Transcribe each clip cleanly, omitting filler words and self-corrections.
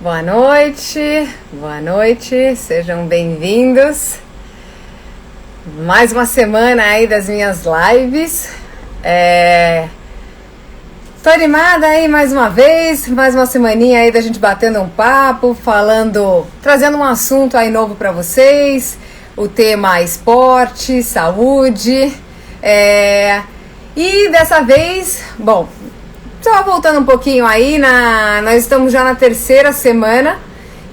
Boa noite, sejam bem-vindos. Mais uma semana aí das minhas lives. Tô animada aí mais uma vez, mais uma semaninha aí da gente batendo um papo, trazendo um assunto aí novo para vocês. O tema esporte, saúde. E dessa vez, só voltando um pouquinho aí, nós estamos já na terceira semana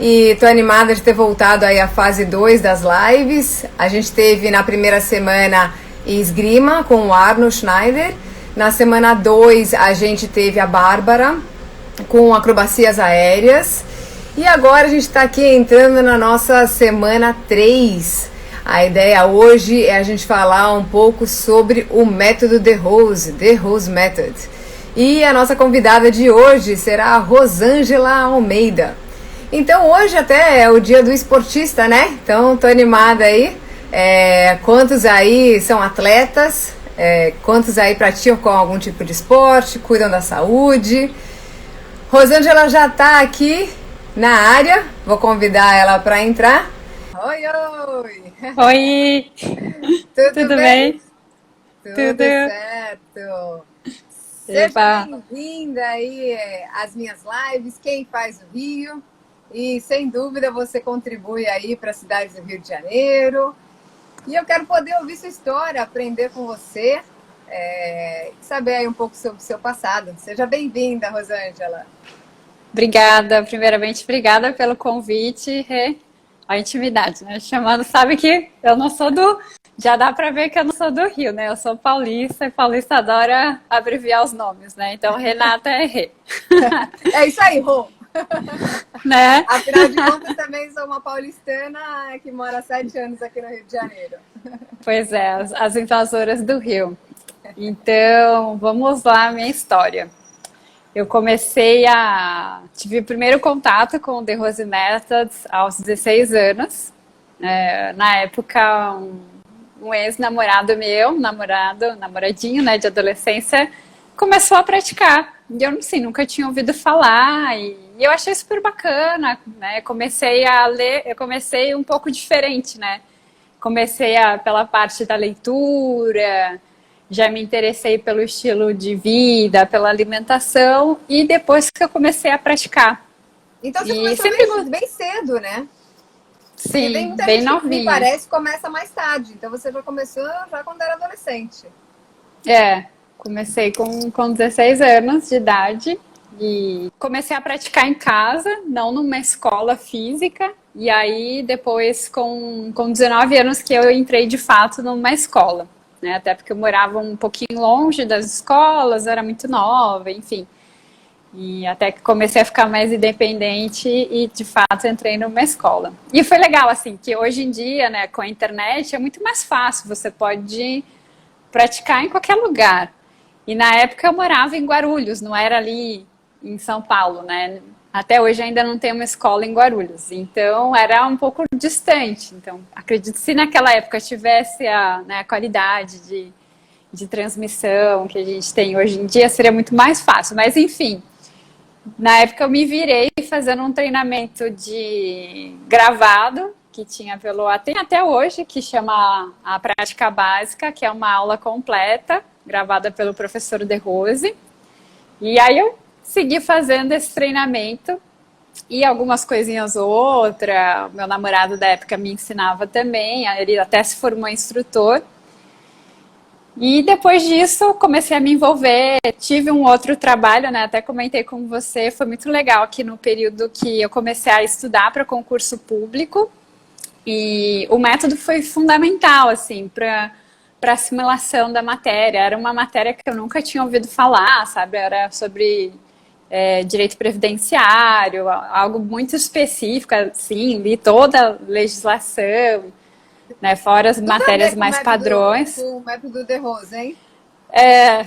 e tô animada de ter voltado aí à fase 2 das lives. A gente teve na primeira semana esgrima com o Arno Schneider. Na semana 2 a gente teve a Bárbara com acrobacias aéreas. E agora a gente está aqui entrando na nossa semana 3. A ideia hoje é a gente falar um pouco sobre o método The Rose Method. E a nossa convidada de hoje será a Rosângela Almeida. Então hoje até é o dia do esportista, né? Então tô animada aí. Quantos aí são atletas? Quantos aí praticam com algum tipo de esporte? Cuidam da saúde? Rosângela já tá aqui na área. Vou convidar ela para entrar. Oi! Oi! Tudo bem? Tudo certo! Seja bem-vinda aí às minhas lives, Quem Faz o Rio. E sem dúvida você contribui aí para a cidade do Rio de Janeiro. E eu quero poder ouvir sua história, aprender com você, saber aí um pouco sobre o seu passado. Seja bem-vinda, Rosângela. Obrigada, primeiramente, obrigada pelo convite, a intimidade, né? Chamando, sabe que eu não sou já dá para ver que eu não sou do Rio, né? Eu sou paulista e paulista adora abreviar os nomes, né? Então, Renata é Rê. É isso aí, Rô. Né? Afinal de contas, também sou uma paulistana que mora há 7 anos aqui no Rio de Janeiro. Pois é, as invasoras do Rio. Então, vamos lá, minha história. Eu tive o primeiro contato com o The Rose Method aos 16 anos. Na época, um ex-namorado meu, namoradinho, né, de adolescência, começou a praticar. E eu, assim, nunca tinha ouvido falar e eu achei super bacana, né? Comecei a ler, eu comecei um pouco diferente, né? Pela parte da leitura, já me interessei pelo estilo de vida, pela alimentação e depois que eu comecei a praticar. Então você começou bem cedo, né? Sim, tem muita bem gente novinha. Que me parece começa mais tarde. Então você já começou já quando era adolescente. Comecei com 16 anos de idade e comecei a praticar em casa, não numa escola física. E aí depois com 19 anos que eu entrei de fato numa escola, né? Até porque eu morava um pouquinho longe das escolas, era muito nova, enfim. E até que comecei a ficar mais independente e, de fato, entrei numa escola. E foi legal, assim, que hoje em dia, né, com a internet, é muito mais fácil. Você pode praticar em qualquer lugar. E na época eu morava em Guarulhos, não era ali em São Paulo, né? Até hoje ainda não tem uma escola em Guarulhos. Então, era um pouco distante. Então, acredito que se naquela época tivesse a qualidade de transmissão que a gente tem hoje em dia, seria muito mais fácil. Mas, enfim... Na época eu me virei fazendo um treinamento de gravado, que tem até hoje, que chama a Prática Básica, que é uma aula completa, gravada pelo professor De Rose. E aí eu segui fazendo esse treinamento e algumas coisinhas outra. Meu namorado da época me ensinava também, ele até se formou instrutor. E depois disso, comecei a me envolver, tive um outro trabalho, né? Até comentei com você, foi muito legal aqui no período que eu comecei a estudar para concurso público. E o método foi fundamental, assim, para assimilação da matéria. Era uma matéria que eu nunca tinha ouvido falar, sabe? Era sobre direito previdenciário, algo muito específico, assim, li toda a legislação, né, fora as matérias mais padrões. O método The Rose, hein?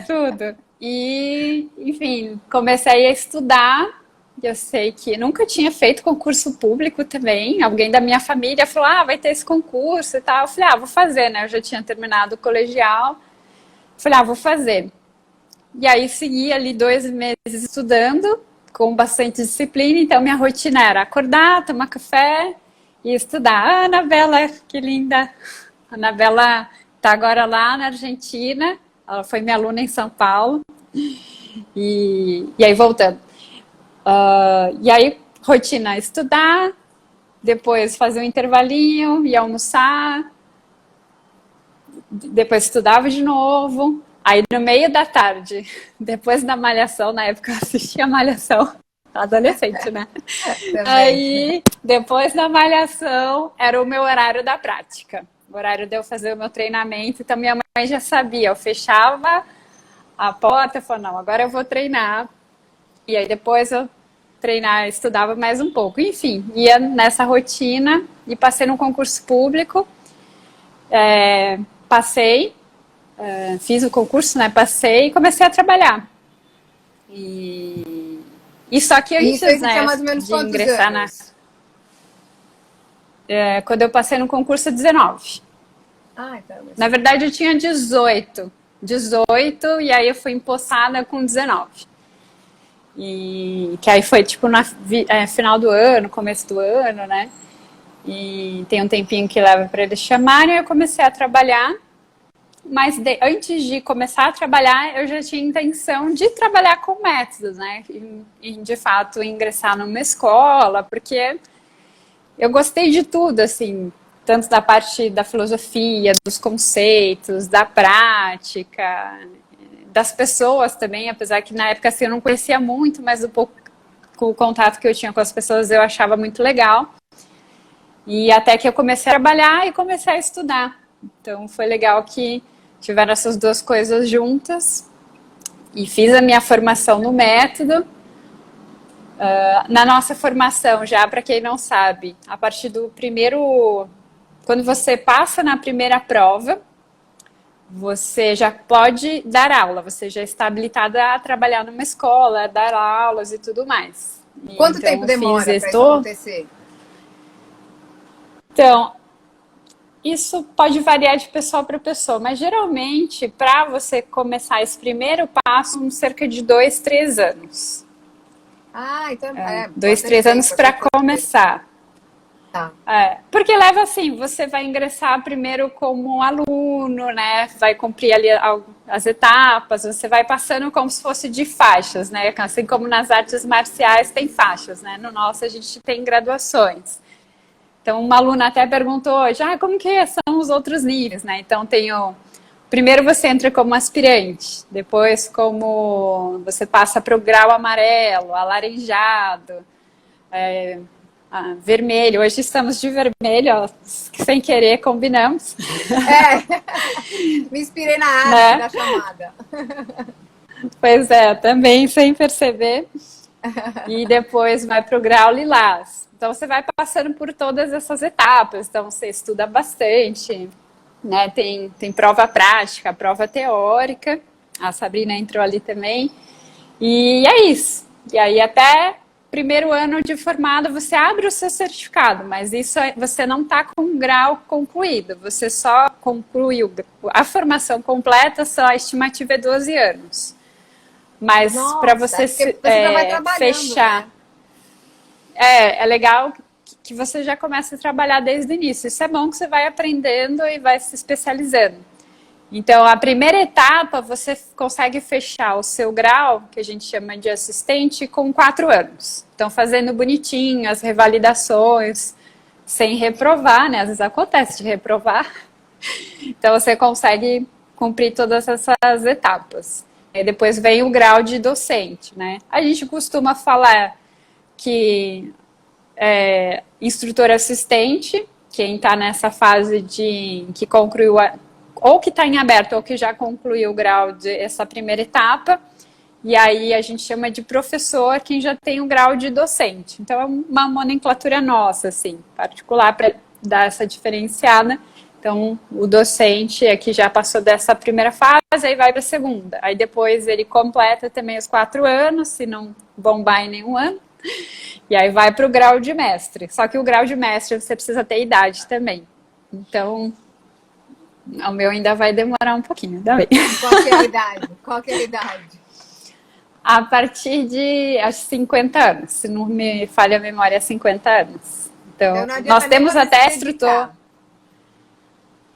Tudo. E, enfim, comecei a estudar. Eu sei que nunca tinha feito concurso público também. Alguém da minha família falou, vai ter esse concurso e tal. Eu falei, vou fazer, né? Eu já tinha terminado o colegial. Falei, vou fazer. E aí segui ali 2 meses estudando. com bastante disciplina, então minha rotina era acordar, tomar café e estudar. Ah, Anabela, que linda! A Anabela está agora lá na Argentina, ela foi minha aluna em São Paulo, e aí voltando. E aí, rotina, estudar, depois fazer um intervalinho, ia almoçar, depois estudava de novo. Aí no meio da tarde, depois da malhação, na época eu assistia malhação, adolescente, né? Aí, depois da malhação, era o meu horário da prática. O horário de eu fazer o meu treinamento, então minha mãe já sabia, eu fechava a porta e falava, não, agora eu vou treinar. E aí depois eu treinar, estudava mais um pouco. Enfim, ia nessa rotina e passei no concurso público, passei, fiz o concurso, né? Passei e comecei a trabalhar. E só que antes, né, mais ou menos de ingressar anos? Quando eu passei no concurso, 19. Na verdade, eu tinha 18. 18, e aí eu fui empossada com 19. E que aí foi tipo final do ano, começo do ano, né? E tem um tempinho que leva para eles chamarem, eu comecei a trabalhar. Mas antes de começar a trabalhar, eu já tinha intenção de trabalhar com métodos, né? E de fato ingressar numa escola, porque eu gostei de tudo, assim, tanto da parte da filosofia, dos conceitos, da prática, das pessoas também, apesar que na época assim, eu não conhecia muito, mas o pouco o contato que eu tinha com as pessoas eu achava muito legal. E até que eu comecei a trabalhar e comecei a estudar. Então foi legal que tiveram essas duas coisas juntas. E fiz a minha formação no método. Na nossa formação, já para quem não sabe, a partir do primeiro... Quando você passa na primeira prova, você já pode dar aula, você já está habilitada a trabalhar numa escola, dar aulas e tudo mais. Quanto tempo demora para isso acontecer? Então, isso pode variar de pessoa para pessoa, mas geralmente, para você começar esse primeiro passo, cerca de 2, 3 anos. Então 2, 3 anos para começar. Tá. Porque leva assim, você vai ingressar primeiro como aluno, né? Vai cumprir ali as etapas, você vai passando como se fosse de faixas, né? Assim como nas artes marciais tem faixas, né? No nosso a gente tem graduações. Então, uma aluna até perguntou hoje, como que são os outros níveis, né? Então, primeiro você entra como aspirante, depois você passa para o grau amarelo, alaranjado, vermelho. Hoje estamos de vermelho, ó, sem querer combinamos. Me inspirei na arte da chamada. Pois é, também sem perceber. E depois vai para o grau lilás. Então, você vai passando por todas essas etapas. Então, você estuda bastante, né? Tem prova prática, prova teórica. A Sabrina entrou ali também. E é isso. E aí, até primeiro ano de formado, você abre o seu certificado. Mas isso você não está com um grau concluído. Você só concluiu a formação completa, só a estimativa é 12 anos. Mas para você fechar... Né? É legal que você já comece a trabalhar desde o início. Isso é bom que você vai aprendendo e vai se especializando. Então, a primeira etapa, você consegue fechar o seu grau, que a gente chama de assistente, com 4 anos. Então, fazendo bonitinho, as revalidações, sem reprovar, né? Às vezes acontece de reprovar. Então, você consegue cumprir todas essas etapas. E depois vem o grau de docente, né? A gente costuma falar que instrutor assistente, quem está nessa fase que concluiu, ou que está em aberto, ou que já concluiu o grau essa primeira etapa, e aí a gente chama de professor, quem já tem o grau de docente. Então é uma nomenclatura nossa, assim, particular, para dar essa diferenciada. Então o docente é que já passou dessa primeira fase, aí vai para a segunda. Aí depois ele completa também os 4 anos, se não bombar em nenhum ano. E aí vai para o grau de mestre. Só que o grau de mestre você precisa ter idade também. Então, o meu ainda vai demorar um pouquinho. Qual que é a idade? A partir de, acho, 50 anos. Se não me falha a memória, 50 anos. Então, nós temos até instrutor.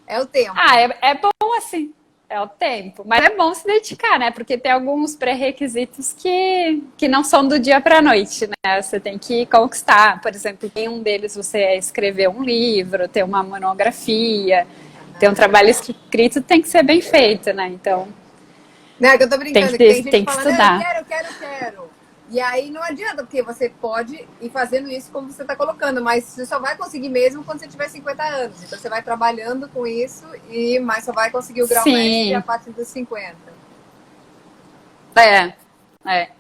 É o tempo. É bom assim. É o tempo. Mas é bom se dedicar, né? Porque tem alguns pré-requisitos que não são do dia para a noite, né? Você tem que conquistar. Por exemplo, em um deles você escrever um livro, ter uma monografia, ter um trabalho escrito, tem que ser bem feito, né? Então, não, é que eu tô brincando, tem gente tem que falando, estudar. Eu quero. E aí não adianta, porque você pode ir fazendo isso como você está colocando, mas você só vai conseguir mesmo quando você tiver 50 anos. Então você vai trabalhando com isso, mas só vai conseguir o grau-mestre a partir dos 50.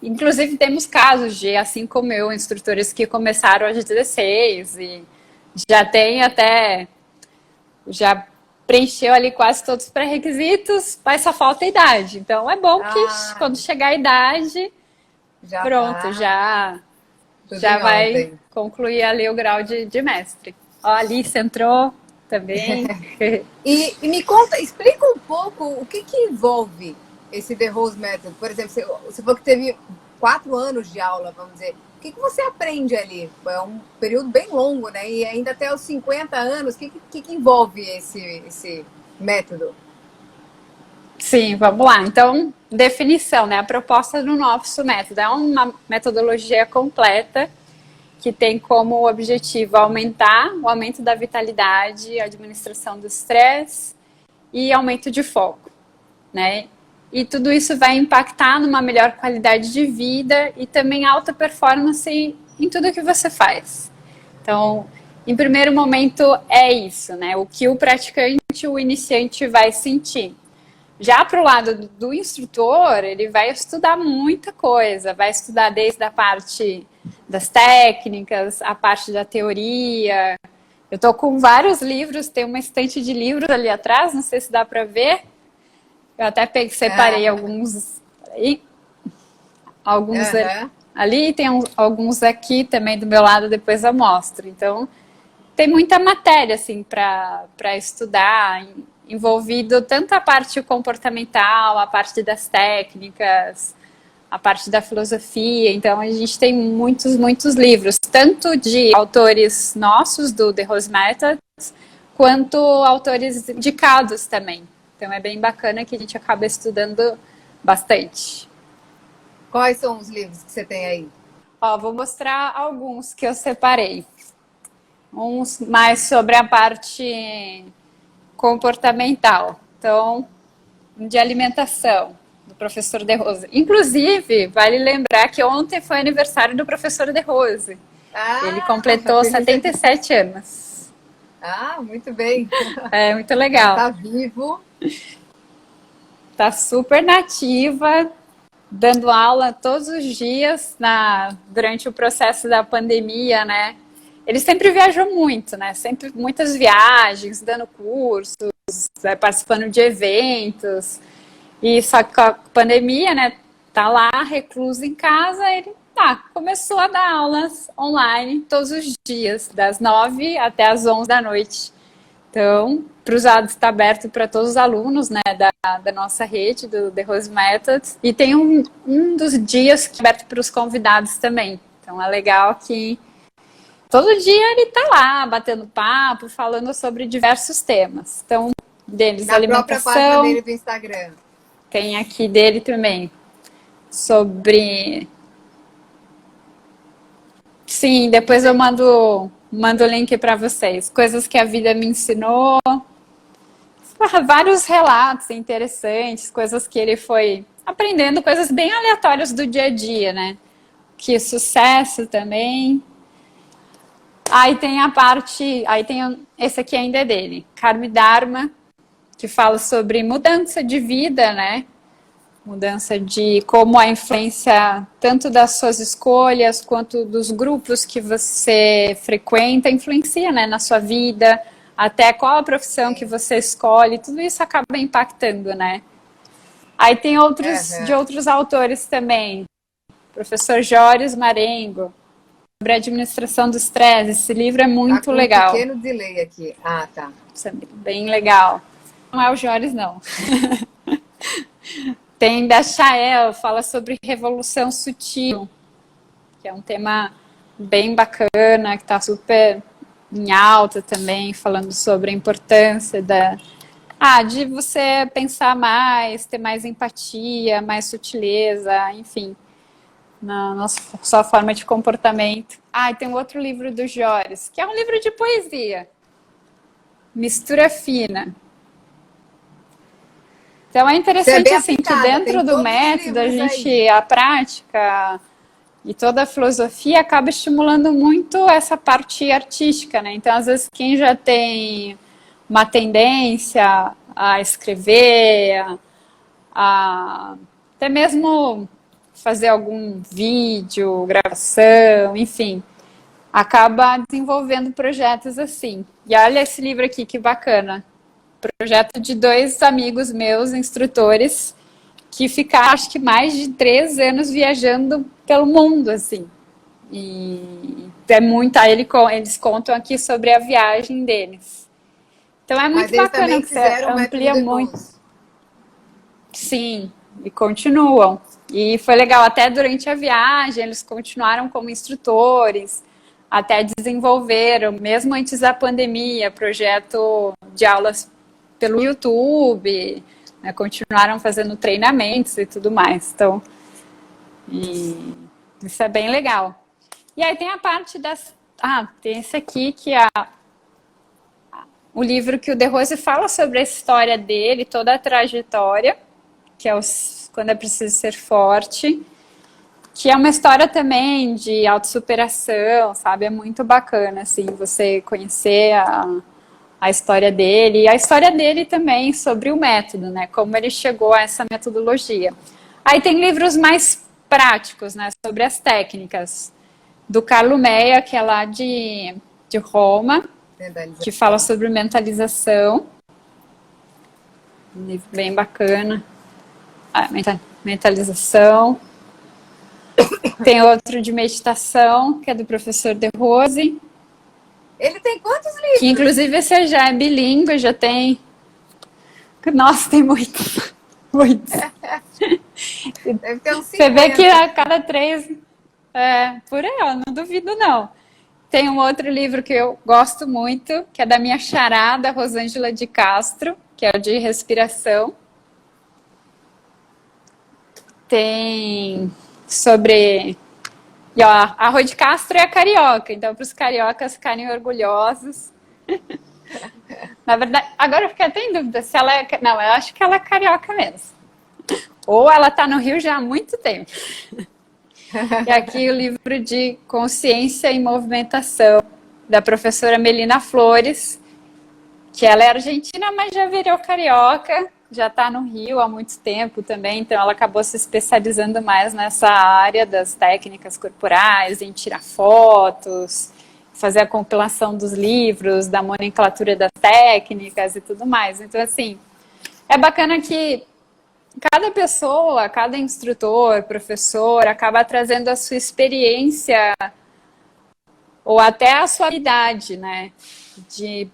Inclusive temos casos de, assim como eu, instrutores que começaram aos 16 e já tem até... Já preencheu ali quase todos os pré-requisitos, mas só falta a idade. Então é bom que quando chegar a idade... Já vai concluir ali o grau de mestre. Ó, a Alice entrou também. E me conta, explica um pouco o que envolve esse The Rose Method. Por exemplo, você falou que teve 4 anos de aula, vamos dizer. O que você aprende ali? É um período bem longo, né? E ainda até os 50 anos, o que envolve esse método? Sim, vamos lá. Então, definição, né? A proposta do nosso método é uma metodologia completa que tem como objetivo aumentar o aumento da vitalidade, a administração do estresse e aumento de foco, né? E tudo isso vai impactar numa melhor qualidade de vida e também alta performance em tudo que você faz. Então, em primeiro momento é isso, né? O que o praticante, o iniciante vai sentir. Já para o lado do instrutor, ele vai estudar muita coisa, vai estudar desde a parte das técnicas, a parte da teoria. Eu estou com vários livros, tem uma estante de livros ali atrás, não sei se dá para ver. Eu até separei alguns aí. Ali, tem alguns aqui também do meu lado, depois eu mostro. Então, tem muita matéria assim, para estudar, envolvido tanto a parte comportamental, a parte das técnicas, a parte da filosofia. Então, a gente tem muitos livros, tanto de autores nossos, do The Rose Method, quanto autores indicados também. Então, é bem bacana que a gente acaba estudando bastante. Quais são os livros que você tem aí? Vou mostrar alguns que eu separei. Uns mais sobre a parte comportamental. Então, de alimentação, do professor De Rose. Inclusive, vale lembrar que ontem foi aniversário do professor De Rose. Ele completou 77 anos. Muito bem. É, muito legal. Tá vivo. Tá super nativa, dando aula todos os dias durante o processo da pandemia, né? Ele sempre viajou muito, né? Sempre muitas viagens, dando cursos, participando de eventos. E só que com a pandemia, né? Tá lá, recluso em casa, ele começou a dar aulas online todos os dias, das 9 até as 11 da noite. Então, Cruzado está aberto para todos os alunos, né, da nossa rede, do The Rose Method. E tem um dos dias que é aberto para os convidados também. Então, é legal que todo dia ele está lá, batendo papo, falando sobre diversos temas. Então, deles, alimentação. Na própria página dele do Instagram. Tem aqui dele também. Sobre... Sim, depois eu mando o link para vocês. Coisas que a vida me ensinou. Vários relatos interessantes, coisas que ele foi aprendendo, coisas bem aleatórias do dia a dia, né? Que sucesso também. Aí tem a parte, esse aqui ainda é dele, Karma Dharma, que fala sobre mudança de vida, né? Mudança de como a influência tanto das suas escolhas quanto dos grupos que você frequenta influencia, né, na sua vida, até qual a profissão que você escolhe, tudo isso acaba impactando, né? Aí tem de outros autores também, professor Jóris Marengo, sobre a administração do estresse. Esse livro é muito legal. Um pequeno delay aqui. Tá. Isso é bem legal. Não é o Jóris, não. Tem da Chael, fala sobre revolução sutil, que é um tema bem bacana, que está super em alta também, falando sobre a importância de você pensar mais, ter mais empatia, mais sutileza, enfim, na sua forma de comportamento. E tem um outro livro do Joris, que é um livro de poesia, Mistura Fina. Então é interessante assim que dentro do método a prática e toda a filosofia acaba estimulando muito essa parte artística, né? Então às vezes quem já tem uma tendência a escrever, até mesmo fazer algum vídeo, gravação, enfim, acaba desenvolvendo projetos assim. E olha esse livro aqui, que bacana. Projeto de 2 amigos meus, instrutores, que ficaram, acho que mais de 3 anos viajando pelo mundo, assim. E é muito, eles contam aqui sobre a viagem deles. Então é muito bacana que você amplia muito. Sim, e continuam. E foi legal, até durante a viagem, eles continuaram como instrutores, até desenvolveram, mesmo antes da pandemia, projeto de aulas pelo YouTube, né, continuaram fazendo treinamentos e tudo mais. Então, isso é bem legal. E aí tem a parte das... tem esse aqui, que é o livro que o De Rose fala sobre a história dele, toda a trajetória, que é Quando é Preciso Ser Forte, que é uma história também de autossuperação, sabe? É muito bacana, assim, você conhecer a história dele, e a história dele também sobre o método, né? Como ele chegou a essa metodologia. Aí tem livros mais práticos, né? Sobre as técnicas. Do Carlo Meia, que é lá de Roma, que fala sobre mentalização. Um livro bem bacana. Mentalização. Tem outro de meditação, que é do professor De Rose. Ele tem quantos livros? Que inclusive esse já é bilíngue, já tem... Nossa, tem muitos. Muitos. Deve ter uns 50. Você vê que a cada 3... por aí, ó, não duvido não. Tem um outro livro que eu gosto muito, que é da minha charada, Rosângela de Castro, que é o de respiração. Tem sobre... E ó, a Rô de Castro é carioca, então para os cariocas ficarem orgulhosos. Na verdade, agora eu fiquei até em dúvida se ela é... Não, eu acho que ela é carioca mesmo. Ou ela está no Rio já há muito tempo. E aqui o livro de Consciência e Movimentação, da professora Melina Flores, que ela é argentina, mas já virou carioca, já está no Rio há muito tempo também, então ela acabou se especializando mais nessa área das técnicas corporais, em tirar fotos, fazer a compilação dos livros, da nomenclatura das técnicas e tudo mais. Então, assim, é bacana que cada pessoa, cada instrutor, professor, acaba trazendo a sua experiência ou até a sua habilidade, né? De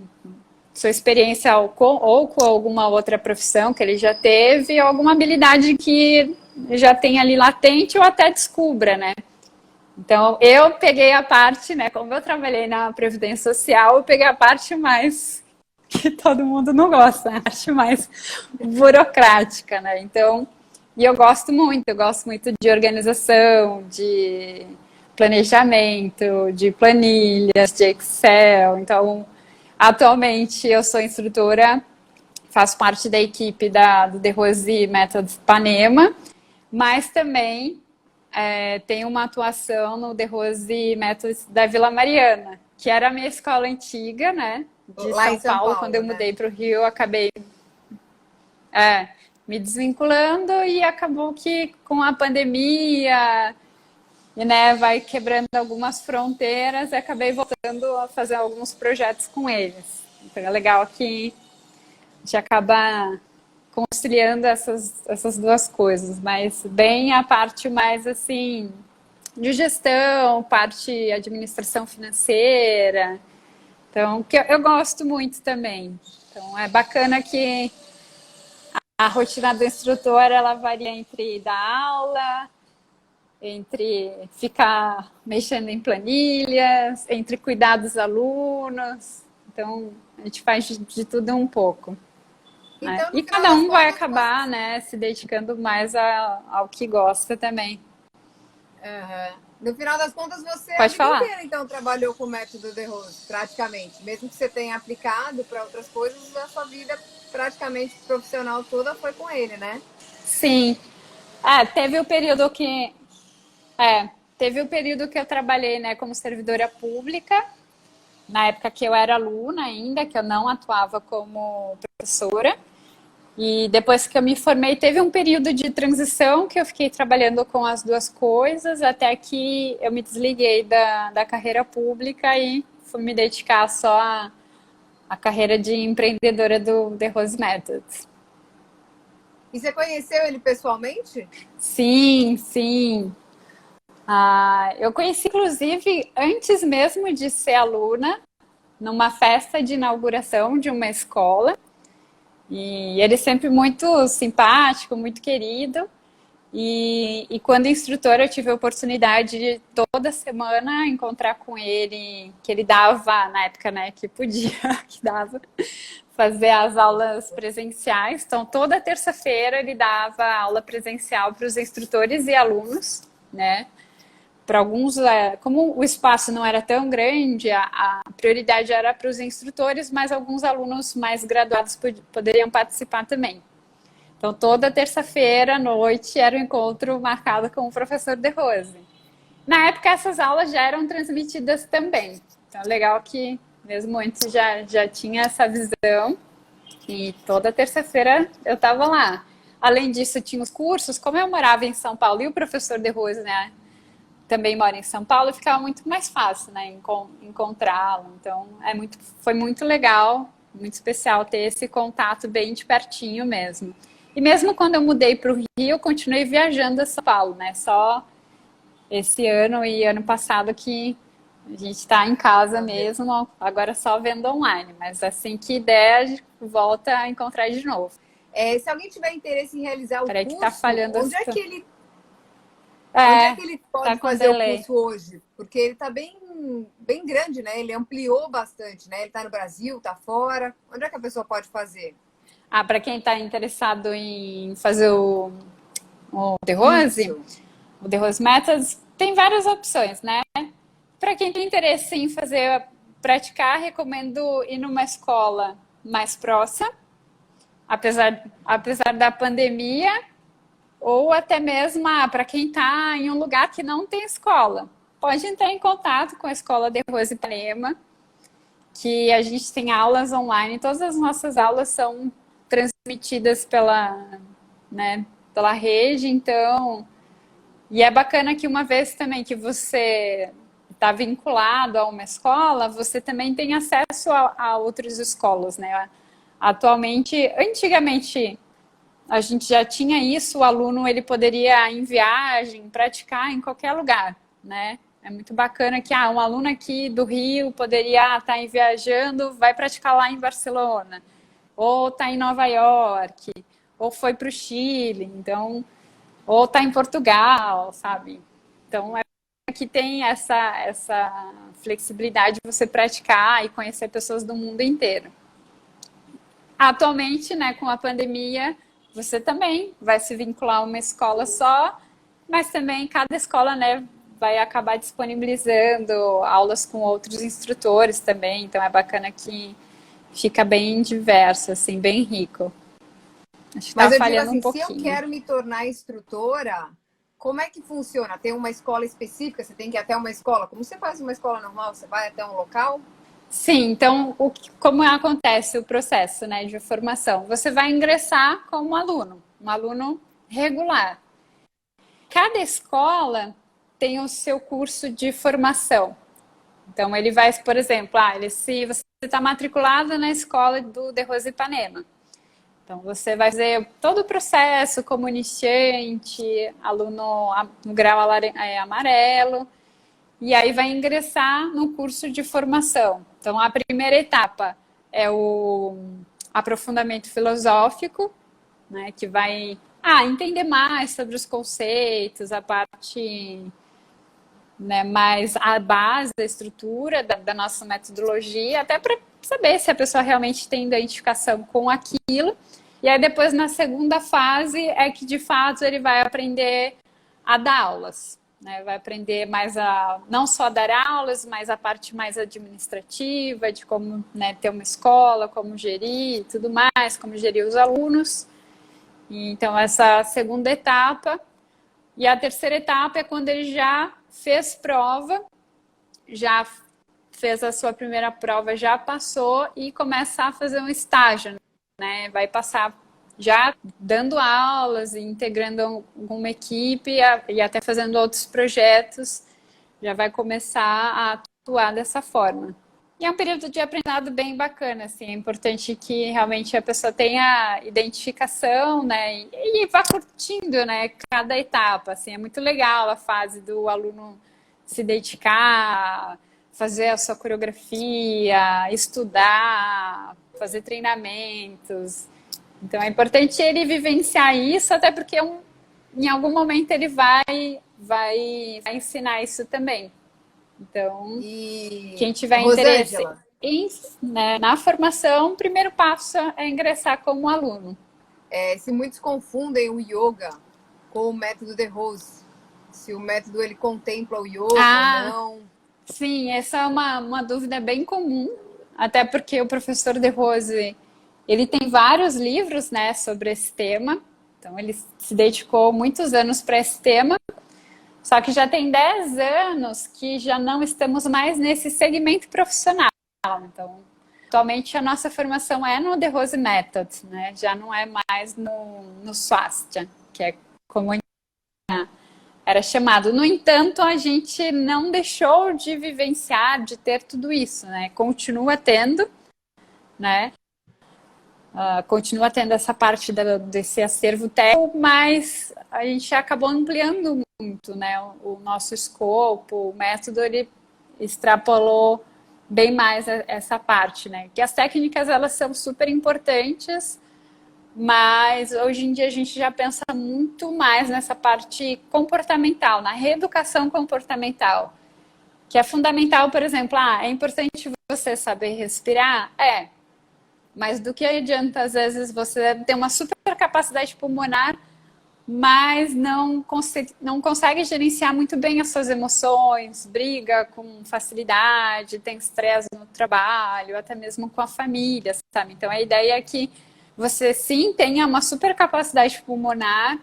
sua experiência ou com alguma outra profissão que ele já teve, ou alguma habilidade que já tem ali latente ou até descubra, né? Então, eu peguei a parte, né? Como eu trabalhei na Previdência Social, eu peguei a parte mais que todo mundo não gosta, né? A parte mais burocrática, né? Então, e eu gosto muito de organização, de planejamento, de planilhas, de Excel. Então, atualmente eu sou instrutora, faço parte da equipe do De Rose Methods Ipanema, mas também tenho uma atuação no De Rose Methods da Vila Mariana, que era a minha escola antiga, né? De São Paulo. Quando eu mudei para o Rio, eu acabei me desvinculando e acabou que com a pandemia, né, vai quebrando algumas fronteiras e acabei voltando a fazer alguns projetos com eles. Então é legal que a gente acaba conciliando essas duas coisas, mas bem a parte mais assim de gestão, parte administração financeira. Então, que eu gosto muito também. Então, é bacana que a rotina do instrutor, ela varia entre dar aula, entre ficar mexendo em planilhas, entre cuidar dos alunos. Então, a gente faz de tudo um pouco. Né? Então, no E final cada das um vai contas, acabar, né, se dedicando mais ao que gosta também. no final das contas, você a Pode vida falar. inteira, então, trabalhou com o método de Rose, praticamente. Mesmo que você tenha aplicado para outras coisas, a sua vida praticamente profissional toda foi com ele, né? Sim. Teve o período que teve o período que eu trabalhei, né, como servidora pública, na época que eu era aluna ainda, que eu não atuava como professora. E depois que eu me formei, teve um período de transição que eu fiquei trabalhando com as duas coisas, até que eu me desliguei da carreira pública e fui me dedicar só à carreira de empreendedora do The Rose Methods. E você conheceu ele pessoalmente? Sim, sim. Eu conheci, inclusive, antes mesmo de ser aluna, numa festa de inauguração de uma escola. E ele é sempre muito simpático, muito querido. E quando instrutora, eu tive a oportunidade de toda semana encontrar com ele, que ele dava, na época, né, que podia, que dava, fazer as aulas presenciais. Então, toda terça-feira ele dava aula presencial para os instrutores e alunos, né? Para alguns, como o espaço não era tão grande, a prioridade era para os instrutores, mas alguns alunos mais graduados poderiam participar também. Então, toda terça-feira à noite era um encontro marcado com o professor De Rose. Na época, essas aulas já eram transmitidas também. Então, legal que, mesmo antes, já tinha essa visão. E toda terça-feira eu estava lá. Além disso, tinha os cursos. Como eu morava em São Paulo e o professor De Rose, né, também mora em São Paulo, ficava muito mais fácil, né, encontrá-lo. Então, foi muito legal, muito especial ter esse contato bem de pertinho mesmo. E mesmo quando eu mudei para o Rio, eu continuei viajando a São Paulo, né? Só esse ano e ano passado que a gente está em casa mesmo, agora só vendo online. Mas assim que der, a gente volta a encontrar de novo. Se alguém tiver interesse em realizar o Peraí que tá curso, falhando onde é que ele tá pode com fazer o delay. curso hoje? Porque ele está bem grande, né? Ele ampliou bastante, né? Ele está no Brasil, está fora. Onde é que a pessoa pode fazer? Para quem está interessado em fazer o The Rose, o The Rose Methods, tem várias opções, né? Para quem tem interesse em praticar, recomendo ir numa escola mais próxima, apesar da pandemia, ou até mesmo para quem está em um lugar que não tem escola. Pode entrar em contato com a escola The Rose Ipanema, que a gente tem aulas online, todas as nossas aulas são transmitidas pela rede, então, e é bacana que uma vez também que você está vinculado a uma escola, você também tem acesso a outras escolas, né? Antigamente, a gente já tinha isso, o aluno ele poderia ir em viagem, praticar em qualquer lugar, né? É muito bacana que um aluno aqui do Rio poderia estar viajando, vai praticar lá em Barcelona, ou está em Nova York, ou foi para o Chile, então, ou está em Portugal, sabe? Então, aqui tem essa flexibilidade de você praticar e conhecer pessoas do mundo inteiro. Atualmente, né, com a pandemia, você também vai se vincular a uma escola só, mas também cada escola, né, vai acabar disponibilizando aulas com outros instrutores também, então é bacana que fica bem diverso, assim, bem rico. Acho que Mas tá eu digo falhando assim, um se eu pouquinho. quero me tornar instrutora, como é que funciona? Tem uma escola específica? Você tem que ir até uma escola? Como você faz uma escola normal? Você vai até um local? Sim, então como acontece o processo, né, de formação? Você vai ingressar como aluno, um aluno regular. Cada escola tem o seu curso de formação. Então ele vai, por exemplo, se você está matriculado na escola do The Rose Ipanema, então você vai fazer todo o processo como iniciante, aluno no grau amarelo, e aí vai ingressar no curso de formação. Então, a primeira etapa é o aprofundamento filosófico, né, que vai entender mais sobre os conceitos, a parte, né, mais a base, a estrutura da nossa metodologia, até para saber se a pessoa realmente tem identificação com aquilo. E aí depois, na segunda fase, é que de fato ele vai aprender a dar aulas, né? Vai aprender mais não só dar aulas, mas a parte mais administrativa, de como, né, ter uma escola, como gerir e tudo mais, como gerir os alunos. Então, essa segunda etapa. E a terceira etapa é quando ele já fez prova, já fez a sua primeira prova, já passou e começa a fazer um estágio, né? Vai passar já dando aulas e integrando alguma equipe e até fazendo outros projetos, já vai começar a atuar dessa forma. E é um período de aprendizado bem bacana, assim, é importante que realmente a pessoa tenha identificação, né, e vá curtindo, né, cada etapa, assim, é muito legal a fase do aluno se dedicar, fazer a sua coreografia, estudar, fazer treinamentos. Então é importante ele vivenciar isso, até porque em algum momento ele vai ensinar isso também. Então, quem tiver interesse né, na formação, o primeiro passo é ingressar como aluno. Se muitos confundem o yoga com o método de Rose, se o método ele contempla o yoga ou não. Sim, essa é uma dúvida bem comum, até porque o professor de Rose, ele tem vários livros, né, sobre esse tema, então ele se dedicou muitos anos para esse tema. Só que já tem 10 anos que já não estamos mais nesse segmento profissional. Então, atualmente a nossa formação é no The Rose Method, né? Já não é mais no Swastika, que é como era chamado. No entanto, a gente não deixou de vivenciar, de ter tudo isso, né? Continua tendo, né? Continua tendo essa parte desse acervo técnico, mas a gente acabou ampliando muito, né, o nosso escopo, o método ele extrapolou bem mais essa parte, né, que as técnicas elas são super importantes, mas hoje em dia a gente já pensa muito mais nessa parte comportamental, na reeducação comportamental, que é fundamental, por exemplo, é importante você saber respirar? Mas do que adianta, às vezes, você ter uma super capacidade pulmonar, mas não consegue gerenciar muito bem as suas emoções, briga com facilidade, tem estresse no trabalho, até mesmo com a família, sabe? Então, a ideia é que você, sim, tenha uma super capacidade pulmonar,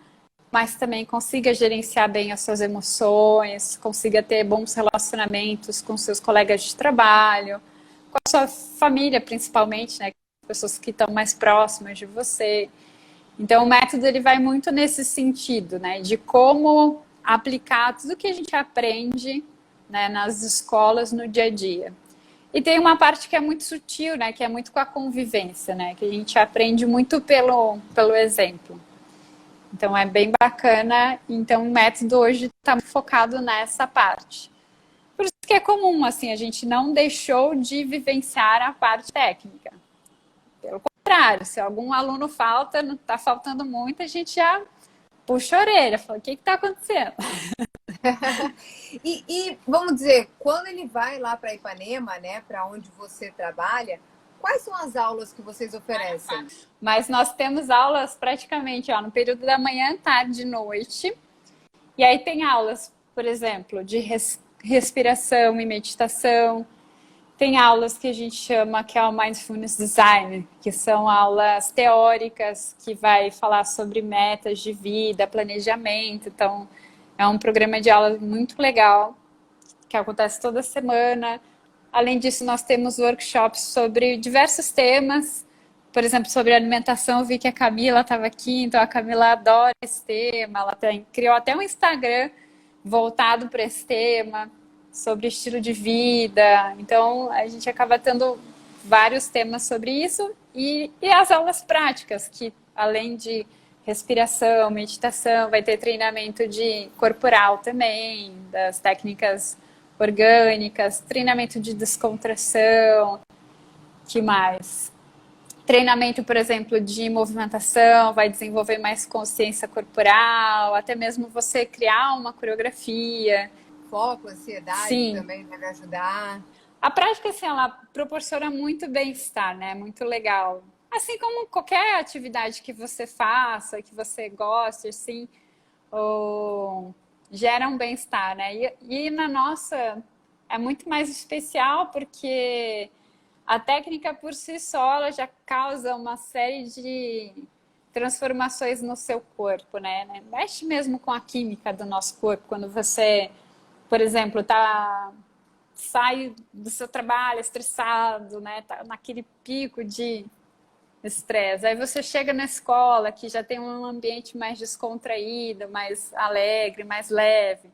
mas também consiga gerenciar bem as suas emoções, consiga ter bons relacionamentos com seus colegas de trabalho, com a sua família, principalmente, né? Pessoas que estão mais próximas de você. Então, o método ele vai muito nesse sentido, né? De como aplicar tudo que a gente aprende, né, nas escolas no dia a dia. E tem uma parte que é muito sutil, né? Que é muito com a convivência, né? Que a gente aprende muito pelo exemplo. Então, é bem bacana. Então, o método hoje está focado nessa parte. Por isso que é comum, assim, a gente não deixou de vivenciar a parte técnica. Pelo contrário, se algum aluno falta, não está faltando muito, a gente já puxa a orelha, fala, o que está acontecendo? E vamos dizer, quando ele vai lá para Ipanema, né, para onde você trabalha, quais são as aulas que vocês oferecem? Mas nós temos aulas praticamente no período da manhã, tarde e noite. E aí tem aulas, por exemplo, de respiração e meditação. Tem aulas que a gente chama que é o Mindfulness Design, que são aulas teóricas que vai falar sobre metas de vida, planejamento. Então, é um programa de aula muito legal, que acontece toda semana. Além disso, nós temos workshops sobre diversos temas. Por exemplo, sobre alimentação, eu vi que a Camila estava aqui, então a Camila adora esse tema. Ela criou até um Instagram voltado para esse tema, sobre estilo de vida. Então, a gente acaba tendo vários temas sobre isso e as aulas práticas, que além de respiração, meditação, vai ter treinamento de corporal também, das técnicas orgânicas, treinamento de descontração, que mais? treinamento, por exemplo, de movimentação, vai desenvolver mais consciência corporal, até mesmo você criar uma coreografia. Foco, ansiedade Sim. também deve ajudar. A prática, assim, ela proporciona muito bem-estar, né? Muito legal. Assim como qualquer atividade que você faça, que você goste, assim, ou gera um bem-estar, né? E na nossa é muito mais especial porque a técnica por si só ela já causa uma série de transformações no seu corpo, né? Mexe mesmo com a química do nosso corpo. Quando você, por exemplo, sai do seu trabalho estressado, né? Tá naquele pico de estresse. Aí você chega na escola que já tem um ambiente mais descontraído, mais alegre, mais leve.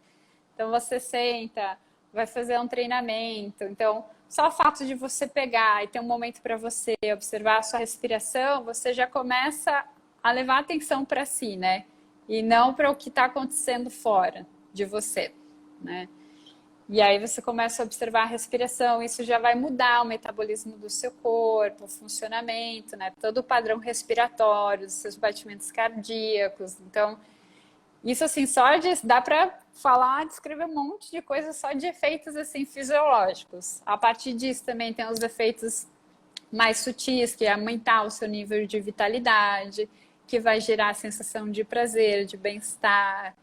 Então você senta, vai fazer um treinamento. Então, só o fato de você pegar e ter um momento para você observar a sua respiração, você já começa a levar atenção para si, né? E não para o que está acontecendo fora de você, né? E aí você começa a observar a respiração, isso já vai mudar o metabolismo do seu corpo, o funcionamento, né? Todo o padrão respiratório, os seus batimentos cardíacos. Então, isso assim, dá para falar, descrever um monte de coisas só de efeitos assim fisiológicos. A partir disso também tem os efeitos mais sutis, que é aumentar o seu nível de vitalidade, que vai gerar a sensação de prazer, de bem-estar,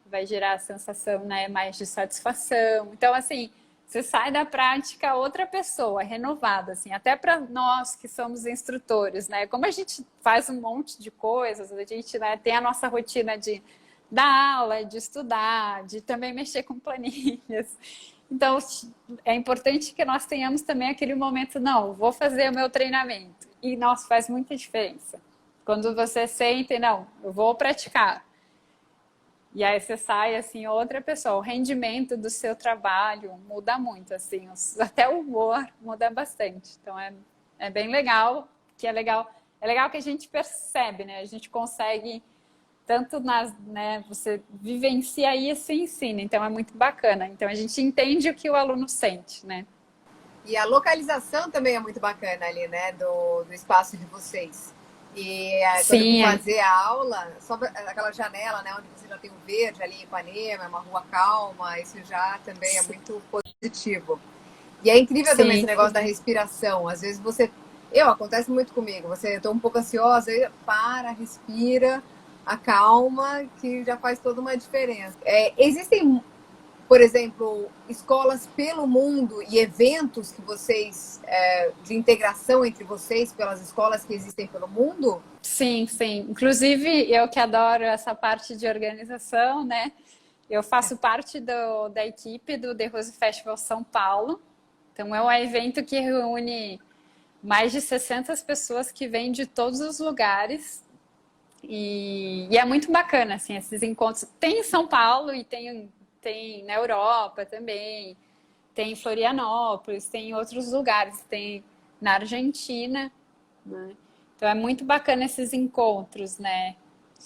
vai gerar a sensação, né, mais de satisfação. Então, assim, você sai da prática outra pessoa, renovada, assim, até para nós que somos instrutores, né? Como a gente faz um monte de coisas, a gente, né, tem a nossa rotina de dar aula, de estudar, de também mexer com planilhas. Então, é importante que nós tenhamos também aquele momento, não, vou fazer o meu treinamento. E, nossa, faz muita diferença. Quando você sente, não, eu vou praticar. E aí você sai, assim, outra pessoa. O rendimento do seu trabalho muda muito, assim. Até o humor muda bastante. Então, é bem legal, que é legal. É legal que a gente percebe, né? A gente consegue tanto né, você vivencia isso e ensina, então é muito bacana. Então a gente entende o que o aluno sente, né? E a localização também é muito bacana ali, né? Do espaço de vocês. E quando eu fui fazer a aula, só aquela janela, né? Onde você já tem o verde ali em Ipanema, é uma rua calma, isso já também é muito positivo. E é incrível também esse negócio da respiração. Às vezes acontece muito comigo, eu tô um pouco ansiosa, para, respira, acalma, que já faz toda uma diferença. Existem, por exemplo, escolas pelo mundo e eventos que vocês, de integração entre vocês pelas escolas que existem pelo mundo? Sim, sim. Inclusive, eu que adoro essa parte de organização, né? Eu faço parte da equipe do The Rose Festival São Paulo. Então, é um evento que reúne mais de 60 pessoas que vêm de todos os lugares. E é muito bacana, assim, esses encontros. Tem em São Paulo e tem na Europa também, tem em Florianópolis, tem em outros lugares, tem na Argentina, né? Então é muito bacana esses encontros, né?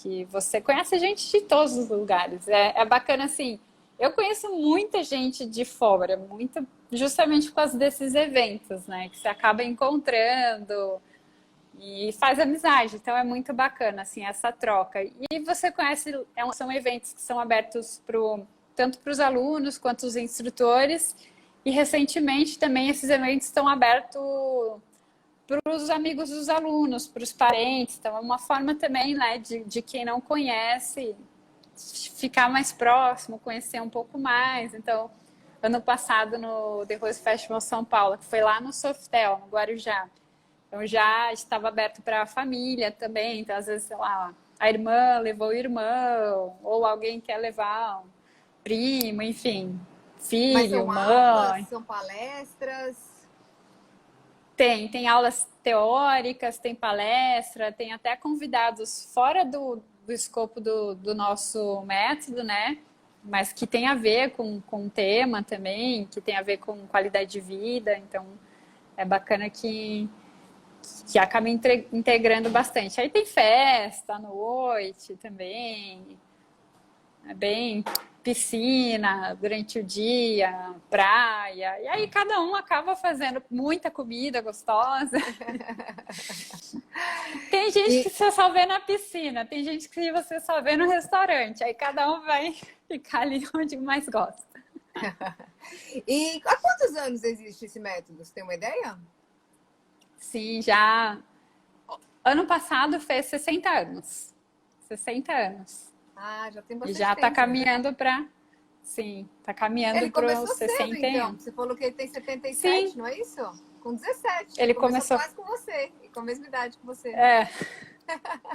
Que você conhece gente de todos os lugares. É bacana, assim, eu conheço muita gente de fora, justamente por causa desses eventos, né? Que você acaba encontrando e faz amizade, então é muito bacana, assim, essa troca. E você conhece, são eventos que são abertos tanto para os alunos quanto os instrutores, e recentemente também esses eventos estão abertos para os amigos dos alunos, para os parentes, então é uma forma também, né, de quem não conhece, ficar mais próximo, conhecer um pouco mais. Então, ano passado no The Rose Festival São Paulo, que foi lá no Softel, no Guarujá, então já estava aberto para a família também, então às vezes, sei lá, a irmã levou o irmão, ou alguém quer levar um primo, enfim, filho, Mas são mãe. aulas, são palestras? Tem aulas teóricas, tem palestra, tem até convidados fora do escopo do nosso método, né? Mas que tem a ver com o tema também, que tem a ver com qualidade de vida, então é bacana que acaba integrando bastante. Aí tem festa à noite também, é bem piscina durante o dia, praia, e aí cada um acaba fazendo muita comida gostosa. Tem gente E, que você só vê na piscina, tem gente que você só vê no restaurante. Aí cada um vai ficar ali onde mais gosta. e há quantos anos existe esse método? Você tem uma ideia? Sim, já. Ano passado fez 60 anos. 60 anos. Ah, já tem E bastante já tá tempo, né? caminhando para. Sim, tá caminhando Ele para os começou cedo, então. 61. Você falou que ele tem 77, Sim, não é isso? Com 17. Ele ele começou começou. quase com você, e com a mesma idade que você. É,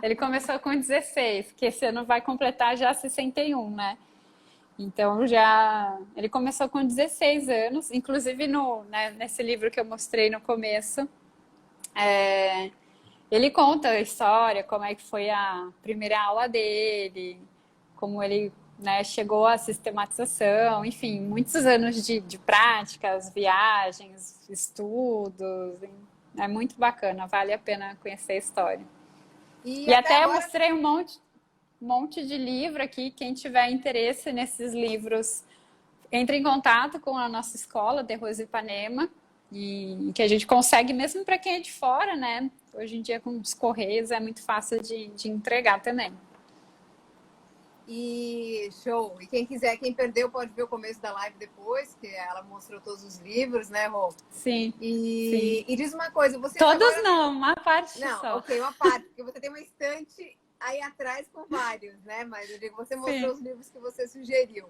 ele começou com 16, que esse ano vai completar já 61, né? Então já. Ele começou com 16 anos, inclusive nesse livro que eu mostrei no começo. é, Ele conta a história, como é que foi a primeira aula dele, como ele, né, chegou à sistematização, enfim, muitos anos de práticas, viagens, estudos. É muito bacana, vale a pena conhecer a história. E E até até eu agora. mostrei um monte de livro aqui. Quem tiver interesse nesses livros, entre em contato com a nossa escola, de Rose Ipanema, e que a gente consegue, mesmo para quem é de fora, né? Hoje em dia, com os correios, é muito fácil de entregar também. E show. E quem quiser, quem perdeu, pode ver o começo da live depois, que ela mostrou todos os livros, né, Rô? Sim, sim. E diz uma coisa, você Todos agora. não, uma parte Não, só. ok, uma parte, porque você tem uma estante aí atrás com vários, né? Mas eu digo, você mostrou Sim, os livros que você sugeriu.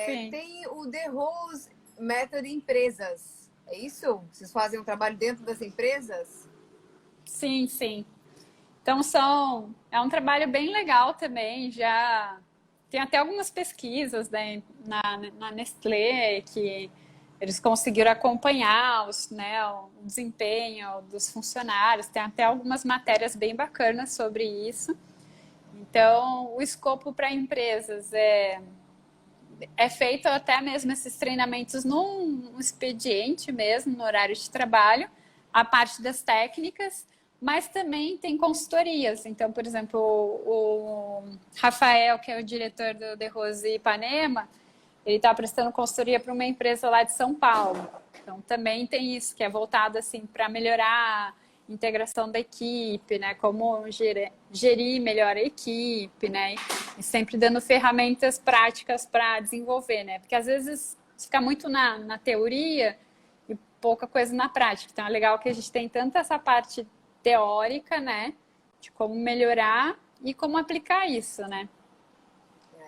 sim, Tem o The Rose Method Empresas. É isso? Vocês fazem um trabalho dentro das empresas? sim, sim. Então é um trabalho bem legal também. Já tem até algumas pesquisas, né, na Nestlé que eles conseguiram acompanhar o desempenho dos funcionários. Tem até algumas matérias bem bacanas sobre isso. Então, o escopo para empresas é feito até mesmo esses treinamentos num expediente mesmo, no horário de trabalho, a parte das técnicas, mas também tem consultorias. Então, por exemplo, o Rafael, que é o diretor do The Rose Ipanema, ele está prestando consultoria para uma empresa lá de São Paulo. Então, também tem isso, que é voltado assim, para melhorar a integração da equipe, né? Como gerir melhor a equipe, né? E sempre dando ferramentas práticas para desenvolver, né? Porque às vezes fica muito na teoria e pouca coisa na prática. Então, é legal que a gente tem tanto essa parte teórica, né? De como melhorar e como aplicar isso, né?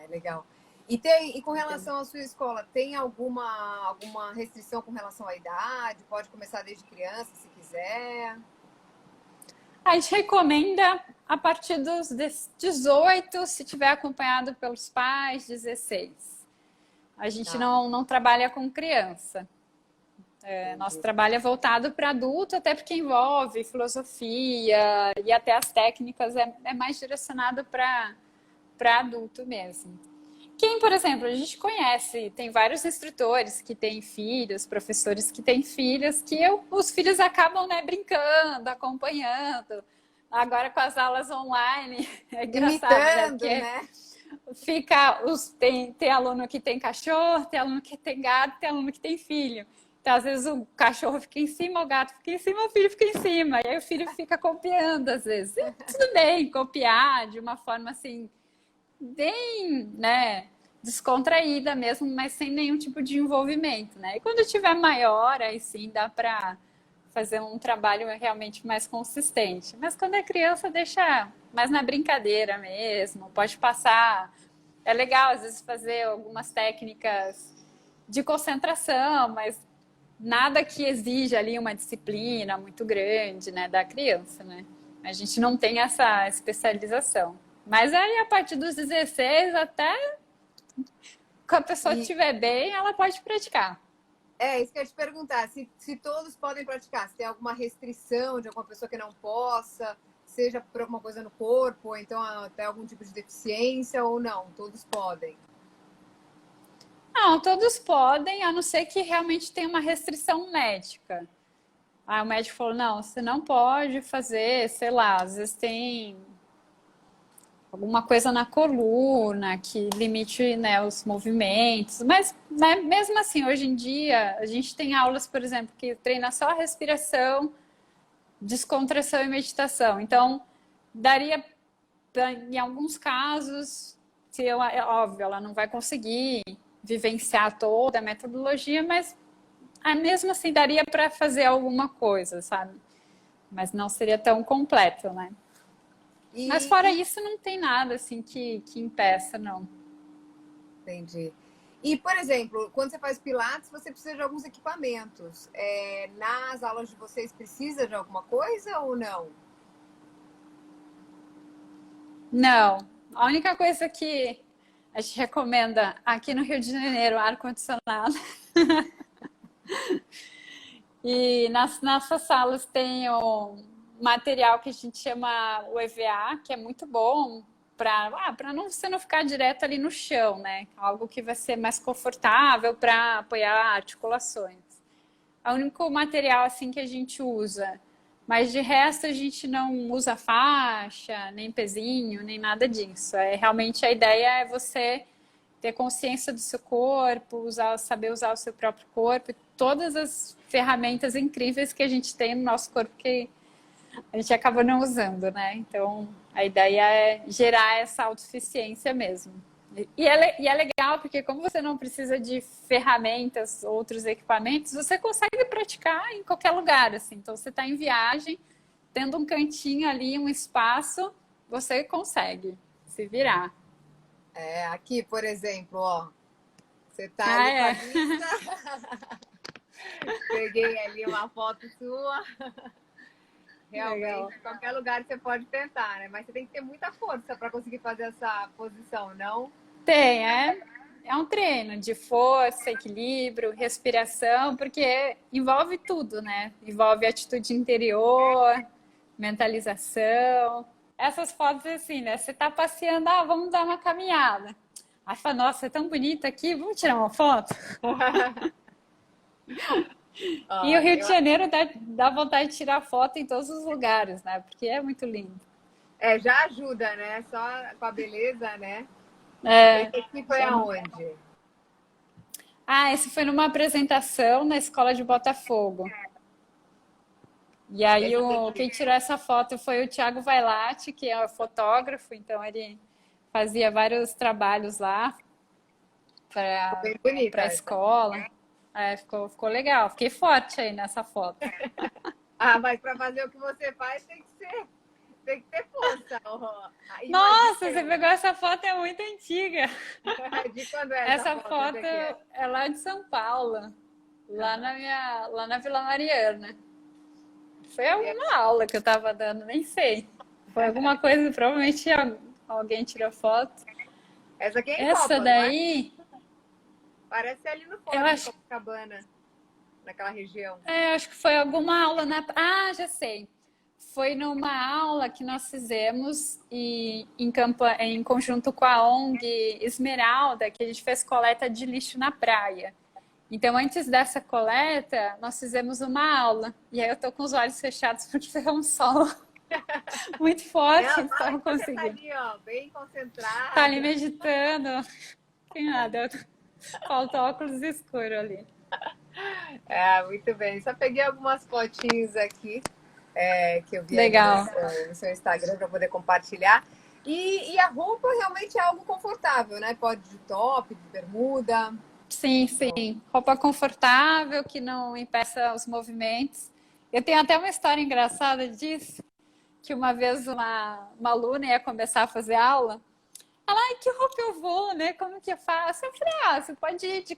É legal. E com relação à sua escola, tem alguma restrição com relação à idade? Pode começar desde criança, se quiser. A gente recomenda a partir dos 18, se tiver acompanhado pelos pais, 16. A gente Tá, não trabalha com criança. Nosso entendi. trabalho é voltado para adulto, até porque envolve filosofia e até as técnicas é mais direcionado para adulto mesmo. Quem, por exemplo, a gente conhece, tem vários instrutores que têm filhos, professores que têm filhos, os filhos acabam, né, brincando, acompanhando. Agora com as aulas online, é engraçado, né? Imitando, Porque né? tem aluno que tem cachorro, tem aluno que tem gato, tem aluno que tem filho. Então, às vezes, o cachorro fica em cima, o gato fica em cima, o filho fica em cima. E aí o filho fica copiando, às vezes. E tudo bem, copiar de uma forma assim, bem, né, descontraída mesmo, mas sem nenhum tipo de envolvimento, né? E quando tiver maior, aí sim dá para fazer um trabalho realmente mais consistente. Mas quando é criança, deixa mais na brincadeira mesmo. Pode passar. É legal, às vezes, fazer algumas técnicas de concentração, mas nada que exija ali uma disciplina muito grande, né, da criança, né? A gente não tem essa especialização. Mas aí, a partir dos 16 até que a pessoa E estiver bem, ela pode praticar. isso que eu ia te perguntar, se todos podem praticar, se tem alguma restrição de alguma pessoa que não possa, seja por alguma coisa no corpo, ou então até algum tipo de deficiência, ou não, todos podem. Não, todos podem, a não ser que realmente tenha uma restrição médica. Aí o médico falou, não, você não pode fazer, sei lá, às vezes tem alguma coisa na coluna que limite, né, os movimentos. Mas, né, mesmo assim, hoje em dia, a gente tem aulas, por exemplo, que treina só a respiração descontração e meditação. Então, daria, em alguns casos, se eu, é óbvio, ela não vai conseguir vivenciar toda a metodologia, mas mesmo assim daria para fazer alguma coisa, sabe? Mas não seria tão completo, né? Mas fora isso, não tem nada assim que impeça, não. Entendi. E, por exemplo, quando você faz Pilates, você precisa de alguns equipamentos. Nas aulas de vocês precisa de alguma coisa ou não? Não. A única coisa que a gente recomenda aqui no Rio de Janeiro, ar-condicionado. E nas nossas salas tem um material que a gente chama o EVA, que é muito bom para você não ficar direto ali no chão, né? Algo que vai ser mais confortável para apoiar articulações. É o único material assim que a gente usa. Mas de resto a gente não usa faixa, nem pezinho, nem nada disso. Realmente a ideia é você ter consciência do seu corpo, saber usar o seu próprio corpo, e todas as ferramentas incríveis que a gente tem no nosso corpo que a gente acaba não usando, né? Então, a ideia é gerar essa autossuficiência mesmo. E é legal porque como você não precisa de ferramentas, outros equipamentos, você consegue praticar em qualquer lugar, assim. Então, você está em viagem, tendo um cantinho ali, um espaço, você consegue se virar. Aqui, por exemplo, ó, você tá ali com a vista. Peguei ali uma foto sua. Realmente, legal. Em qualquer lugar você pode tentar, né? Mas você tem que ter muita força para conseguir fazer essa posição, não? Tem, é um treino de força, equilíbrio, respiração, porque envolve tudo, né? Envolve atitude interior, mentalização. Essas fotos assim, né? Você tá passeando, vamos dar uma caminhada. Aí fala, nossa, é tão bonita aqui, vamos tirar uma foto? E o Rio de Janeiro dá vontade de tirar foto em todos os lugares, né? Porque é muito lindo. Já ajuda, né? Só com a beleza, né? Esse foi aonde? Esse foi numa apresentação na escola de Botafogo. E aí quem tirou essa foto foi o Thiago Vailate, que é fotógrafo, então ele fazia vários trabalhos lá para a escola. Ficou legal, fiquei forte aí nessa foto. Mas para fazer o que você faz tem que ter força. Nossa, você pegou essa foto, é muito antiga. De quando é essa foto? É lá de São Paulo, lá na Vila Mariana. Foi alguma aula que eu tava dando, nem sei. Foi alguma coisa, provavelmente alguém tirou foto. Essa aqui é essa daí? Parece ali no Forte de Copacabana, naquela região. Acho que foi alguma aula já sei. Foi numa aula que nós fizemos em conjunto com a ONG Esmeralda, que a gente fez coleta de lixo na praia. Então, antes dessa coleta, nós fizemos uma aula. E aí eu tô com os olhos fechados porque foi um sol muito forte. Então eu consegui. Tá ali, ó, bem concentrada. Tá ali meditando. Tem nada. Falta óculos escuros ali. Muito bem. Só peguei algumas fotinhos aqui que eu vi no seu Instagram para poder compartilhar. E a roupa realmente é algo confortável, né? Pode de top, de bermuda. Sim, sim. Roupa confortável, que não impeça os movimentos. Eu tenho até uma história engraçada disso, que uma vez uma aluna ia começar a fazer aula. Ela, que roupa eu vou, né? Como que eu faço? Eu falei, você pode ir de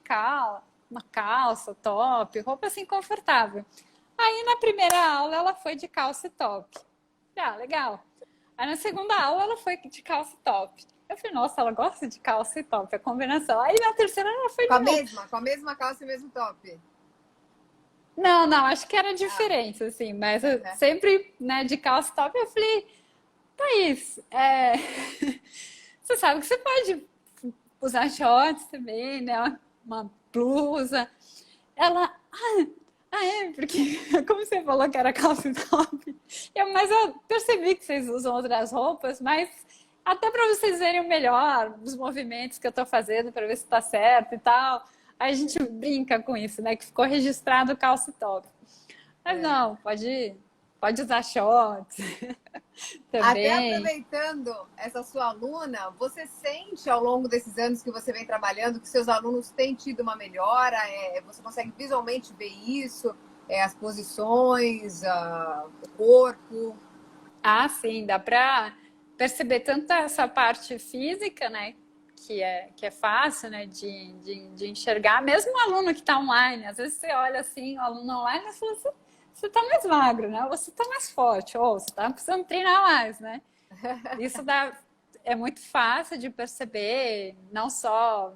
uma calça, top, roupa assim confortável. Aí na primeira aula ela foi de calça e top. Legal. Aí na segunda aula ela foi de calça e top. Eu falei, nossa, ela gosta de calça e top, a combinação. Aí na terceira ela foi com a mesma calça e mesmo top? Não, acho que era diferente, assim, mas sempre, né, de calça e top. Eu falei, Thaís, você sabe que você pode usar shorts também, né, uma blusa. Ela, porque como você falou que era calça e top, mas eu percebi que vocês usam outras roupas, mas até para vocês verem melhor os movimentos que eu tô fazendo, para ver se tá certo e tal. Aí a gente brinca com isso, né? Que ficou registrado calça e top. Mas não, pode pode usar shorts Até também. aproveitando essa sua aluna, você sente ao longo desses anos que você vem trabalhando que seus alunos têm tido uma melhora? Você consegue visualmente ver isso? As posições, o corpo? Ah, sim, dá para perceber tanto essa parte física, né? Que é fácil, né, de enxergar, mesmo o aluno que está online, às vezes você olha assim, o aluno online, e fala, você está mais magro, né? Ou você está mais forte, ou você está precisando treinar mais, né? Isso é muito fácil de perceber, não só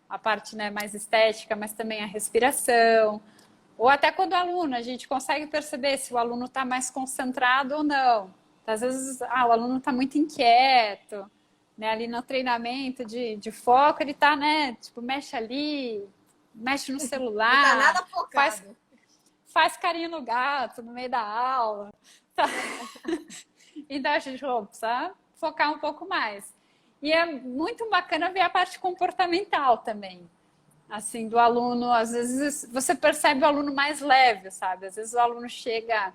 a parte, né, mais estética, mas também a respiração. Ou até quando o aluno, a gente consegue perceber se o aluno está mais concentrado ou não. Às vezes, o aluno está muito inquieto, né? Ali no treinamento de foco, ele está, né? Tipo, mexe ali, mexe no Não está celular, nada faz, focado. faz carinho no gato no meio da aula. Tá? Então a gente precisa focar um pouco mais. E é muito bacana ver a parte comportamental também. Assim, do aluno, às vezes você percebe o aluno mais leve, sabe? Às vezes o aluno chega,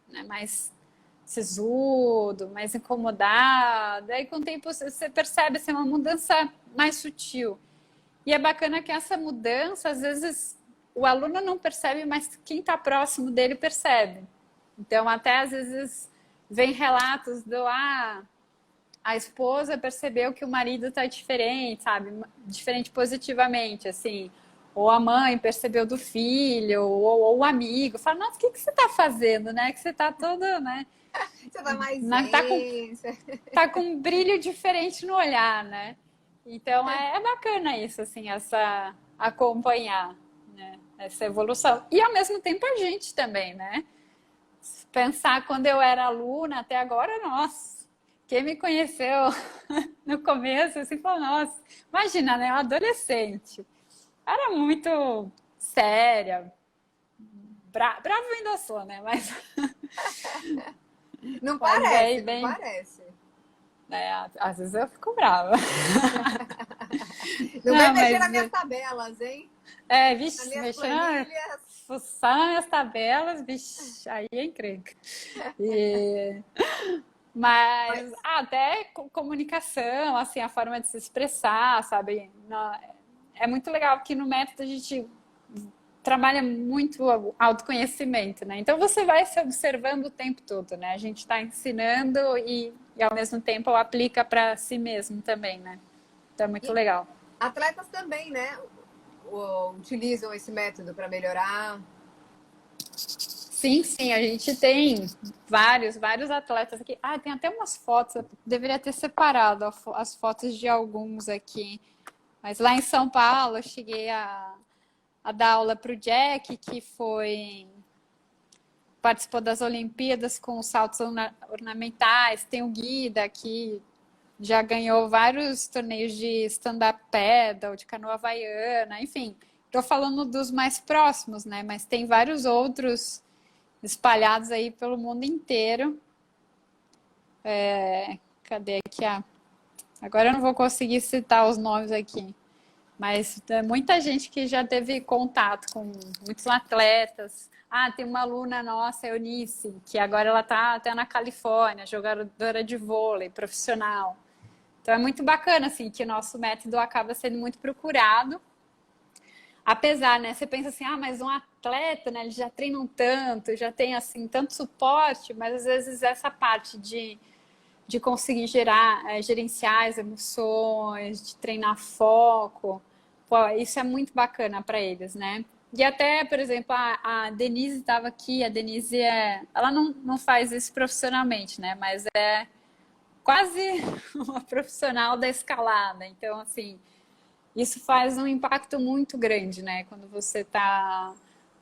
né, mais sisudo, mais incomodado. Aí com o tempo você percebe assim, uma mudança mais sutil. E é bacana que essa mudança, às vezes, o aluno não percebe, mas quem está próximo dele percebe. Então, até às vezes, vem relatos do a esposa percebeu que o marido está diferente, sabe? Diferente positivamente, assim. Ou a mãe percebeu do filho, ou o amigo. Fala, nossa, o que você está fazendo, né? Que você está todo, né? Você vai mais Tá com, zen. tá com um brilho diferente no olhar, né? Então, é bacana isso, assim, essa acompanhar, né? Essa evolução. E, ao mesmo tempo, a gente também, né? Pensar quando eu era aluna até agora, nossa, quem me conheceu no começo, assim, falou, nossa, imagina, né, um adolescente. Era muito séria, brava eu ainda sou, né, Não mas parece, aí não bem, parece. né, às vezes eu fico brava. Não vem Não, mexer nas mas, minhas tabelas, hein? Nas vixe, minhas mexendo, planilhas. fuçar nas minhas tabelas, vixe, aí é encrenca. E, mas Mas até comunicação, assim, a forma de se expressar, sabe? É muito legal que no método a gente trabalha muito o autoconhecimento, né? Então você vai se observando o tempo todo, né? A gente está ensinando e ao mesmo tempo aplica para si mesmo também, né? Então é muito e legal. atletas também, né? Utilizam esse método para melhorar. Sim, sim, a gente tem vários atletas aqui. Ah, tem até umas fotos, eu deveria ter separado as fotos de alguns aqui. Mas lá em São Paulo, eu cheguei a dar aula para o Jack, que participou das Olimpíadas com saltos ornamentais. Tem o Guida, que já ganhou vários torneios de stand-up paddle, de canoa havaiana, enfim. Estou falando dos mais próximos, né? Mas tem vários outros espalhados aí pelo mundo inteiro. Cadê aqui? Agora eu não vou conseguir citar os nomes aqui. Mas é muita gente que já teve contato com muitos atletas. Ah, tem uma aluna nossa, Eunice, que agora ela está até na Califórnia, jogadora de vôlei profissional. Então é muito bacana, assim, que o nosso método acaba sendo muito procurado. Apesar, né, você pensa assim, mas um atleta, né, eles já treinam tanto, já tem, assim, tanto suporte, mas às vezes essa parte de conseguir gerenciar as emoções, de treinar foco, pô, isso é muito bacana para eles, né? E até, por exemplo, a Denise estava aqui, a Denise ela não faz isso profissionalmente, né? Mas é quase uma profissional da escalada. Então, assim, isso faz um impacto muito grande, né? Quando você está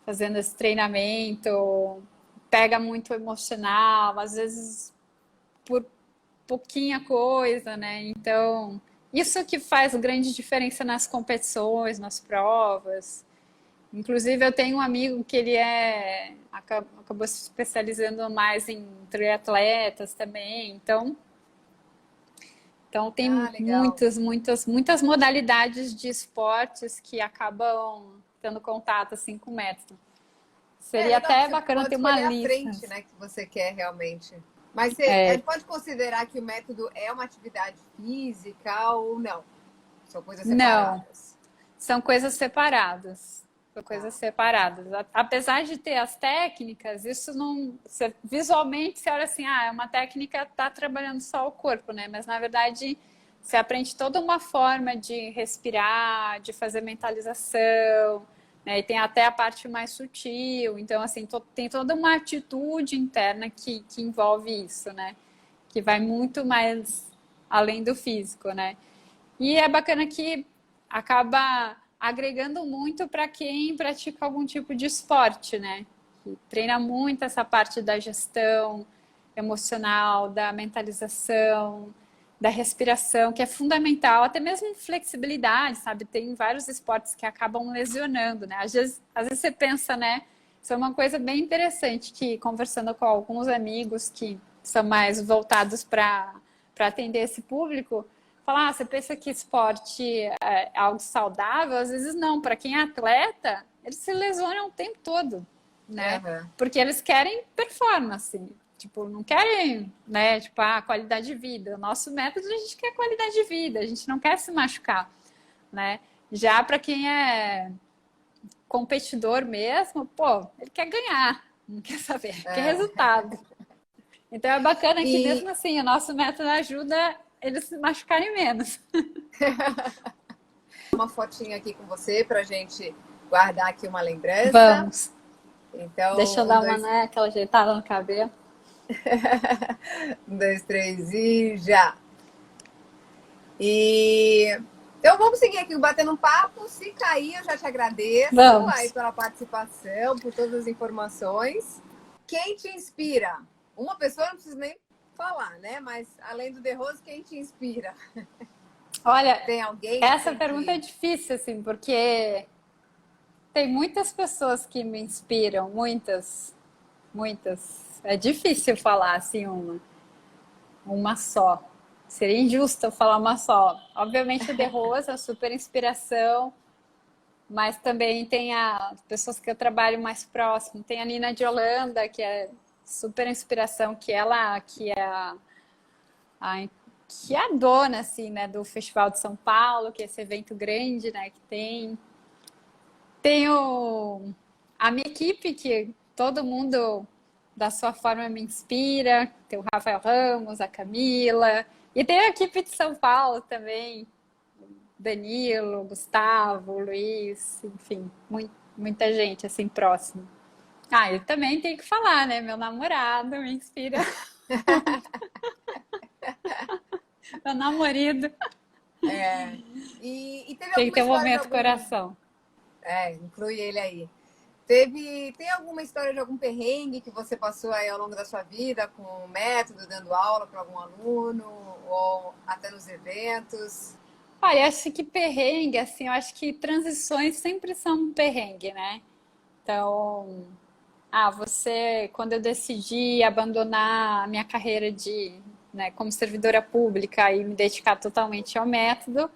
fazendo esse treinamento, pega muito emocional, às vezes por pouquinha coisa, né? Então, isso que faz grande diferença nas competições, nas provas. Inclusive, eu tenho um amigo que ele acabou se especializando mais em triatletas também. Então Ah, tem legal. muitas modalidades de esportes que acabam tendo contato assim com o método. Seria Legal, até você bacana pode ter uma escolher a lista. frente, né, que você quer realmente. Mas a É, gente pode considerar que o método é uma atividade física ou não? São coisas não, separadas. são coisas separadas. São coisas Tá. separadas. Apesar de ter as técnicas, isso não. Visualmente, você olha assim, ah, é uma técnica, tá trabalhando só o corpo, né? Mas na verdade, você aprende toda uma forma de respirar, de fazer mentalização, né? E tem até a parte mais sutil. Então, assim, tem toda uma atitude interna que envolve isso, né? Que vai muito mais além do físico, né? E é bacana que acaba agregando muito para quem pratica algum tipo de esporte, né? Que treina muito essa parte da gestão emocional, da mentalização, da respiração, que é fundamental, até mesmo flexibilidade, sabe? Tem vários esportes que acabam lesionando, né? Às vezes você pensa, né? Isso é uma coisa bem interessante que, conversando com alguns amigos que são mais voltados para atender esse público, falar, ah, você pensa que esporte é algo saudável? Às vezes não. Para quem é atleta, eles se lesionam o tempo todo, né? Aham. Porque eles querem performance. Tipo, não querem, né? Tipo, a qualidade de vida. O nosso método, a gente quer qualidade de vida. A gente não quer se machucar, né? Já para quem é competidor mesmo, pô, ele quer ganhar. Não quer saber, quer É. resultado. Então é bacana que E mesmo assim o nosso método ajuda eles se machucarem menos. uma fotinha aqui com você para a gente guardar aqui uma lembrança. Vamos. Deixa eu Então, dar uma, né, aquela ajeitada no cabelo. um, dois, três e já. E então vamos seguir aqui batendo um papo. Se cair, eu já te agradeço aí Vamos. pela participação, por todas as informações. Quem te inspira? Uma pessoa não precisa nem falar, né? Mas além do The Rose, quem te inspira? Olha, Tem alguém essa assim pergunta é que. difícil, assim, porque tem muitas pessoas que me inspiram, muitas, muitas. É difícil falar assim uma só. Seria injusto eu falar uma só. Obviamente o The Rose é super inspiração, mas também tem as pessoas que eu trabalho mais próximo. Tem a Nina de Holanda, que é super inspiração, que é a que é a dona assim, né, do Festival de São Paulo, que é esse evento grande, né, que tem. Tenho a minha equipe, que todo mundo da sua forma me inspira. Tem o Rafael Ramos, a Camila. E tem a equipe de São Paulo também. Danilo, Gustavo, Luiz, enfim, muita gente assim próxima. Ah, eu também tenho que falar, né? Meu namorado me inspira. Meu namorado É, e teve tem que alguma ter um história de momento algum. coração. É, inclui ele aí. Tem alguma história de algum perrengue que você passou aí ao longo da sua vida com o método, dando aula para algum aluno, ou até nos eventos? Olha, acho que perrengue, assim, eu acho que transições sempre são um perrengue, né? Então, quando eu decidi abandonar a minha carreira né, como servidora pública e me dedicar totalmente ao método,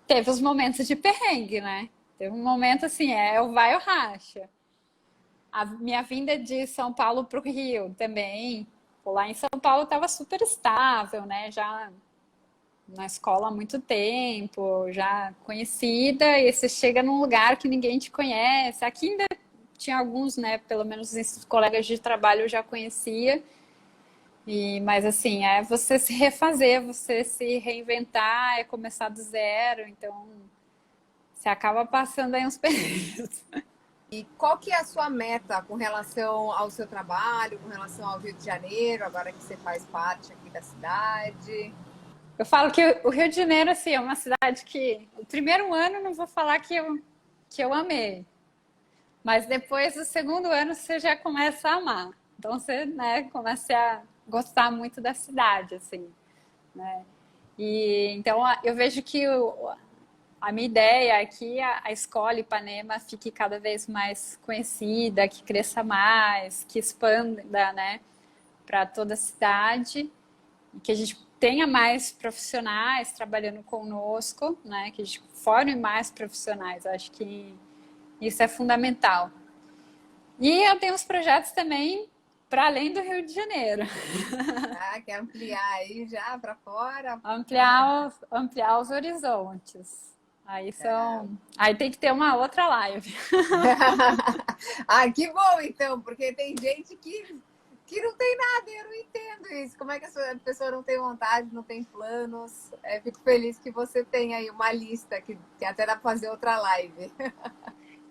teve os momentos de perrengue, né? Teve um momento assim, é o vai ou racha. A minha vinda de São Paulo para o Rio também. Lá em São Paulo estava super estável, né? Já na escola há muito tempo, já conhecida, e você chega num lugar que ninguém te conhece. Aqui ainda tinha alguns, né? Pelo menos esses colegas de trabalho eu já conhecia. Mas assim, é você se refazer, você se reinventar, é começar do zero. Então, você acaba passando aí uns períodos. E qual que é a sua meta com relação ao seu trabalho, com relação ao Rio de Janeiro, agora que você faz parte aqui da cidade? Eu falo que o Rio de Janeiro, assim, é uma cidade que o primeiro ano não vou falar que eu amei, mas depois do segundo ano você já começa a amar. Então você, né, começa a gostar muito da cidade, assim, né? E então eu vejo que a minha ideia é que a escola Ipanema fique cada vez mais conhecida, que cresça mais, que expanda, né, para toda a cidade e que a gente tenha mais profissionais trabalhando conosco, né, que a gente forme mais profissionais. Eu acho que isso é fundamental. E eu tenho uns projetos também para além do Rio de Janeiro. Ah, quer ampliar aí já para fora? Ampliar os horizontes. Aí tem que ter uma outra live. Ah, que bom então, porque tem gente que não tem nada, eu não entendo isso. Como é que a pessoa não tem vontade, não tem planos? Fico feliz que você tem aí uma lista que até dá para fazer outra live.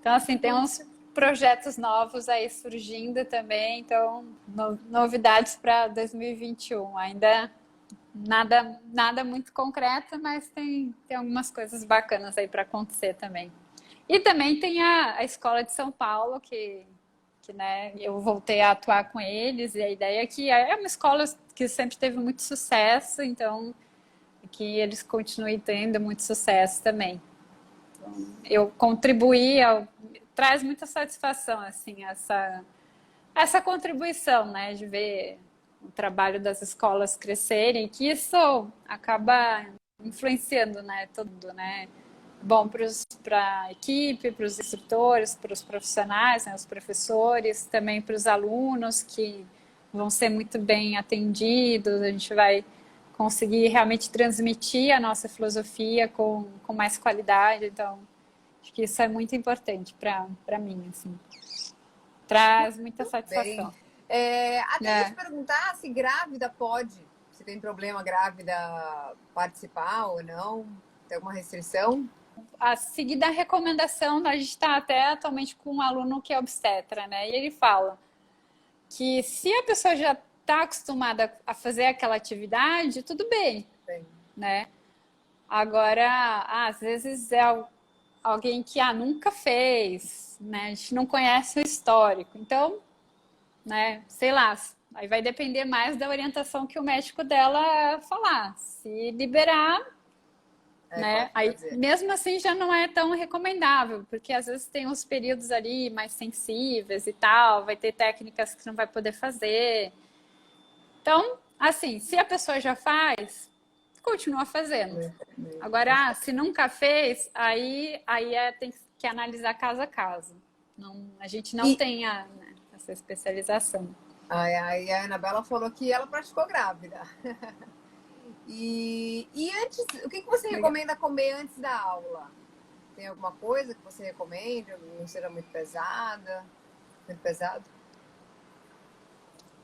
Então, assim, tem uns projetos novos aí surgindo também. Então, novidades para 2021. Ainda nada muito concreto, mas tem algumas coisas bacanas aí para acontecer também. E também tem a Escola de São Paulo, que né, eu voltei a atuar com eles, e a ideia é que é uma escola que sempre teve muito sucesso, então que eles continuem tendo muito sucesso também. Então, eu contribuí, traz muita satisfação, assim, essa contribuição, né, de ver o trabalho das escolas crescerem, que isso acaba influenciando, né, tudo, né, bom para a equipe, para os instrutores, para os profissionais, né, os professores, também para os alunos que vão ser muito bem atendidos, a gente vai conseguir realmente transmitir a nossa filosofia com mais qualidade, então acho que isso é muito importante para mim, assim. Traz muita Bem, satisfação. até ia te perguntar se grávida pode, se tem problema grávida participar ou não, tem alguma restrição? A seguir da recomendação, a gente está até atualmente com um aluno que é obstetra, né? E ele fala que se a pessoa já está acostumada a fazer aquela atividade, tudo bem, Bem, né? Agora, às vezes é alguém que nunca fez, né? A gente não conhece o histórico. Então, né, sei lá, aí vai depender mais da orientação que o médico dela falar. Se liberar, né? pode Aí, fazer. mesmo assim, já não é tão recomendável, porque às vezes tem uns períodos ali mais sensíveis e tal, vai ter técnicas que não vai poder fazer. Então, assim, se a pessoa já faz, continua fazendo. Agora, se nunca fez, aí tem que analisar caso a caso. Não, a gente não E tem né, essa especialização. a Anabela falou que ela praticou grávida. E antes, o que você recomenda comer antes da aula? Tem alguma coisa que você recomende? Não seja muito pesada? Muito pesado?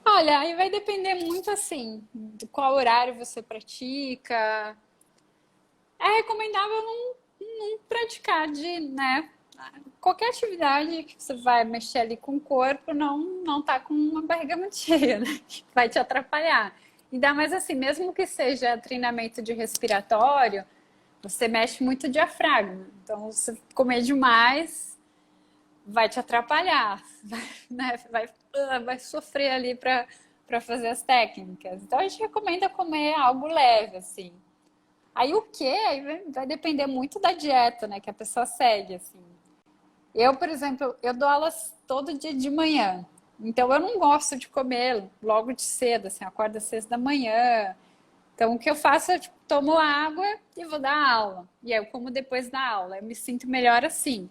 Olha, aí vai depender muito assim de qual horário você pratica. É recomendável não praticar né? Qualquer atividade que você vai mexer ali com o corpo, não tá com uma barriga muito cheia, né? Vai te atrapalhar. Ainda mais assim, mesmo que seja treinamento de respiratório, você mexe muito o diafragma. Então, se comer demais, vai te atrapalhar, né? Vai sofrer ali para fazer as técnicas. Então, a gente recomenda comer algo leve, assim. Aí o que? Aí vai depender muito da dieta, né? Que a pessoa segue, assim. Eu, por exemplo, eu dou aulas todo dia de manhã. Então, eu não gosto de comer logo de cedo, assim, acordo às 6 da manhã. Então, o que eu faço é, tipo, tomo água e vou dar aula. E aí eu como depois da aula. Eu me sinto melhor assim.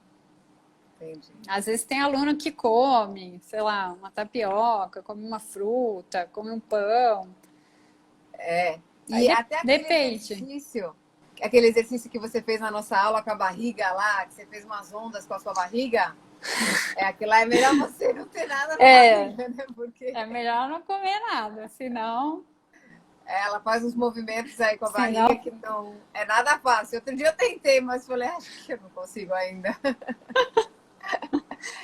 Entendi. Às vezes tem aluno que come, sei lá, uma tapioca, come uma fruta, come um pão. E Aí até depende. aquele exercício que você fez na nossa aula com a barriga lá, que você fez umas ondas com a sua barriga, aquilo lá é melhor você não ter nada na barriga, né? Porque É melhor não comer nada, senão, ela faz uns movimentos aí com a barriga senão que não é nada fácil. Outro dia eu tentei, mas falei, acho que eu não consigo ainda.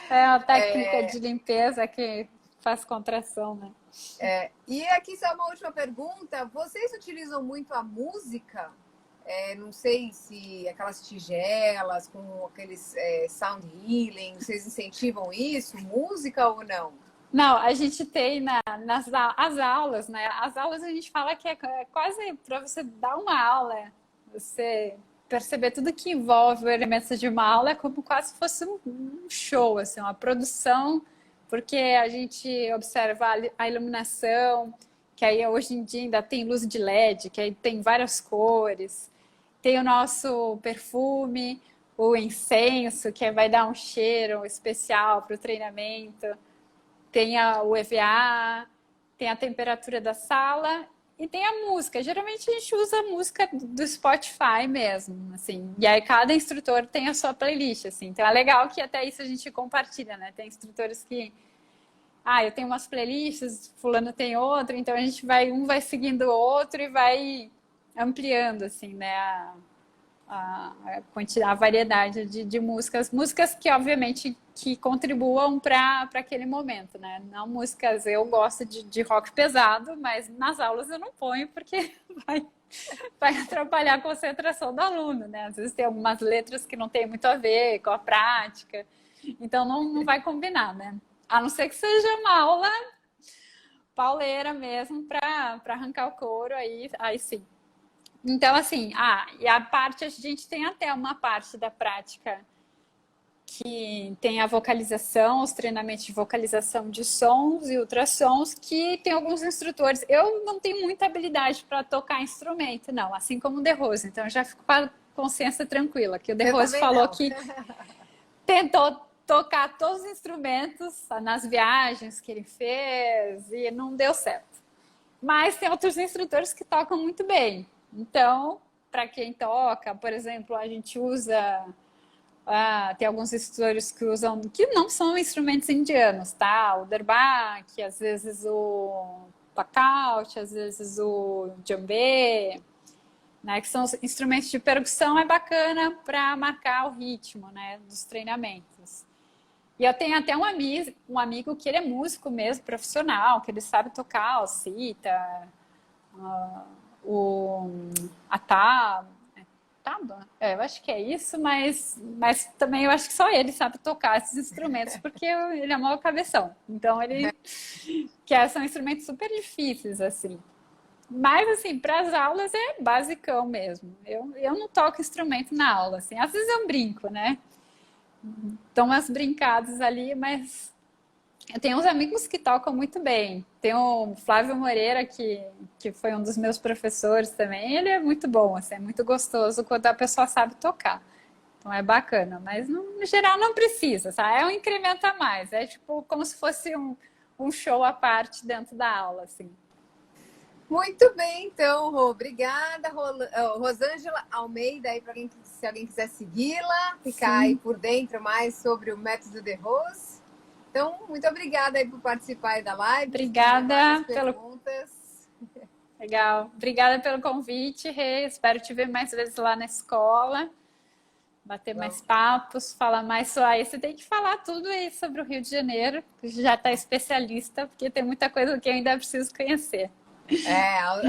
é uma técnica de limpeza que faz contração, né? E aqui só uma última pergunta. Vocês utilizam muito a música? Não sei se aquelas tigelas com aqueles sound healing, vocês incentivam isso? Música ou não? Não, a gente tem as aulas, né? As aulas a gente fala que é quase para você dar uma aula, você perceber tudo que envolve o elementos de uma aula é como quase fosse um show, assim, uma produção, porque a gente observa a iluminação, que aí hoje em dia ainda tem luz de LED, que aí tem várias cores, tem o nosso perfume, o incenso, que vai dar um cheiro especial para o treinamento, tem o EVA, tem a temperatura da sala e tem a música. Geralmente a gente usa a música do Spotify mesmo, assim. E aí cada instrutor tem a sua playlist, assim. Então é legal que até isso a gente compartilha, né? Tem instrutores que eu tenho umas playlists, fulano tem outra, então a gente um vai seguindo o outro e vai ampliando, assim, né, a variedade de músicas. Músicas que, obviamente, que contribuam para aquele momento, né? Não músicas... Eu gosto de rock pesado, mas nas aulas eu não ponho porque vai atrapalhar a concentração do aluno, né? Às vezes tem algumas letras que não tem muito a ver com a prática, então não vai combinar, né? A não ser que seja uma aula pauleira mesmo para arrancar o couro, aí sim. Então, assim, e a gente tem até uma parte da prática que tem a vocalização, os treinamentos de vocalização de sons e ultrassons, que tem alguns instrutores. Eu não tenho muita habilidade para tocar instrumento, não, assim como o De Rose, então eu já fico com a consciência tranquila, que o De Rose falou que tentou tocar todos os instrumentos nas viagens que ele fez e não deu certo. Mas tem outros instrutores que tocam muito bem. Então, para quem toca, por exemplo, a gente usa... tem alguns instrutores que usam... que não são instrumentos indianos, tá? O derbaque, às vezes o pacaute, às vezes o djembe, né? Que são instrumentos de percussão, é bacana para marcar o ritmo, né, dos treinamentos. E eu tenho até um amigo que ele é músico mesmo, profissional, que ele sabe tocar o cita, a tábua, eu acho que é isso, mas também eu acho que só ele sabe tocar esses instrumentos, porque ele é maior cabeção. Então, são instrumentos super difíceis, assim. Mas, assim, para as aulas é basicão mesmo. Eu não toco instrumento na aula, assim. Às vezes eu brinco, né? Dão umas brincadas ali, mas eu tenho uns amigos que tocam muito bem. Tem o Flávio Moreira, que foi um dos meus professores também. Ele é muito bom, assim, é muito gostoso quando a pessoa sabe tocar. Então é bacana, mas no geral não precisa, sabe? É um incremento a mais. É tipo como se fosse um show à parte dentro da aula, assim. Muito bem, então, Rô. Obrigada, Rosângela Almeida, aí se alguém quiser segui-la, ficar aí por dentro mais sobre o método De Rose. Então, muito obrigada aí por participar aí da live. Obrigada perguntas. Legal. Obrigada pelo convite, Rê. Espero te ver mais vezes lá na escola, bater mais papos, falar mais sobre... Aí você tem que falar tudo aí sobre o Rio de Janeiro, que já está especialista, porque tem muita coisa que eu ainda preciso conhecer.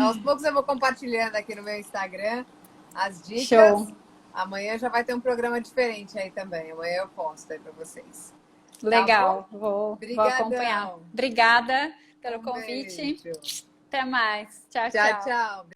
Aos poucos eu vou compartilhando aqui no meu Instagram as dicas. Show. Amanhã já vai ter um programa diferente aí também. Amanhã eu posto aí para vocês. Legal, tá vou acompanhar. Obrigada pelo convite. Beijo. Até mais. Tchau, tchau. Tchau.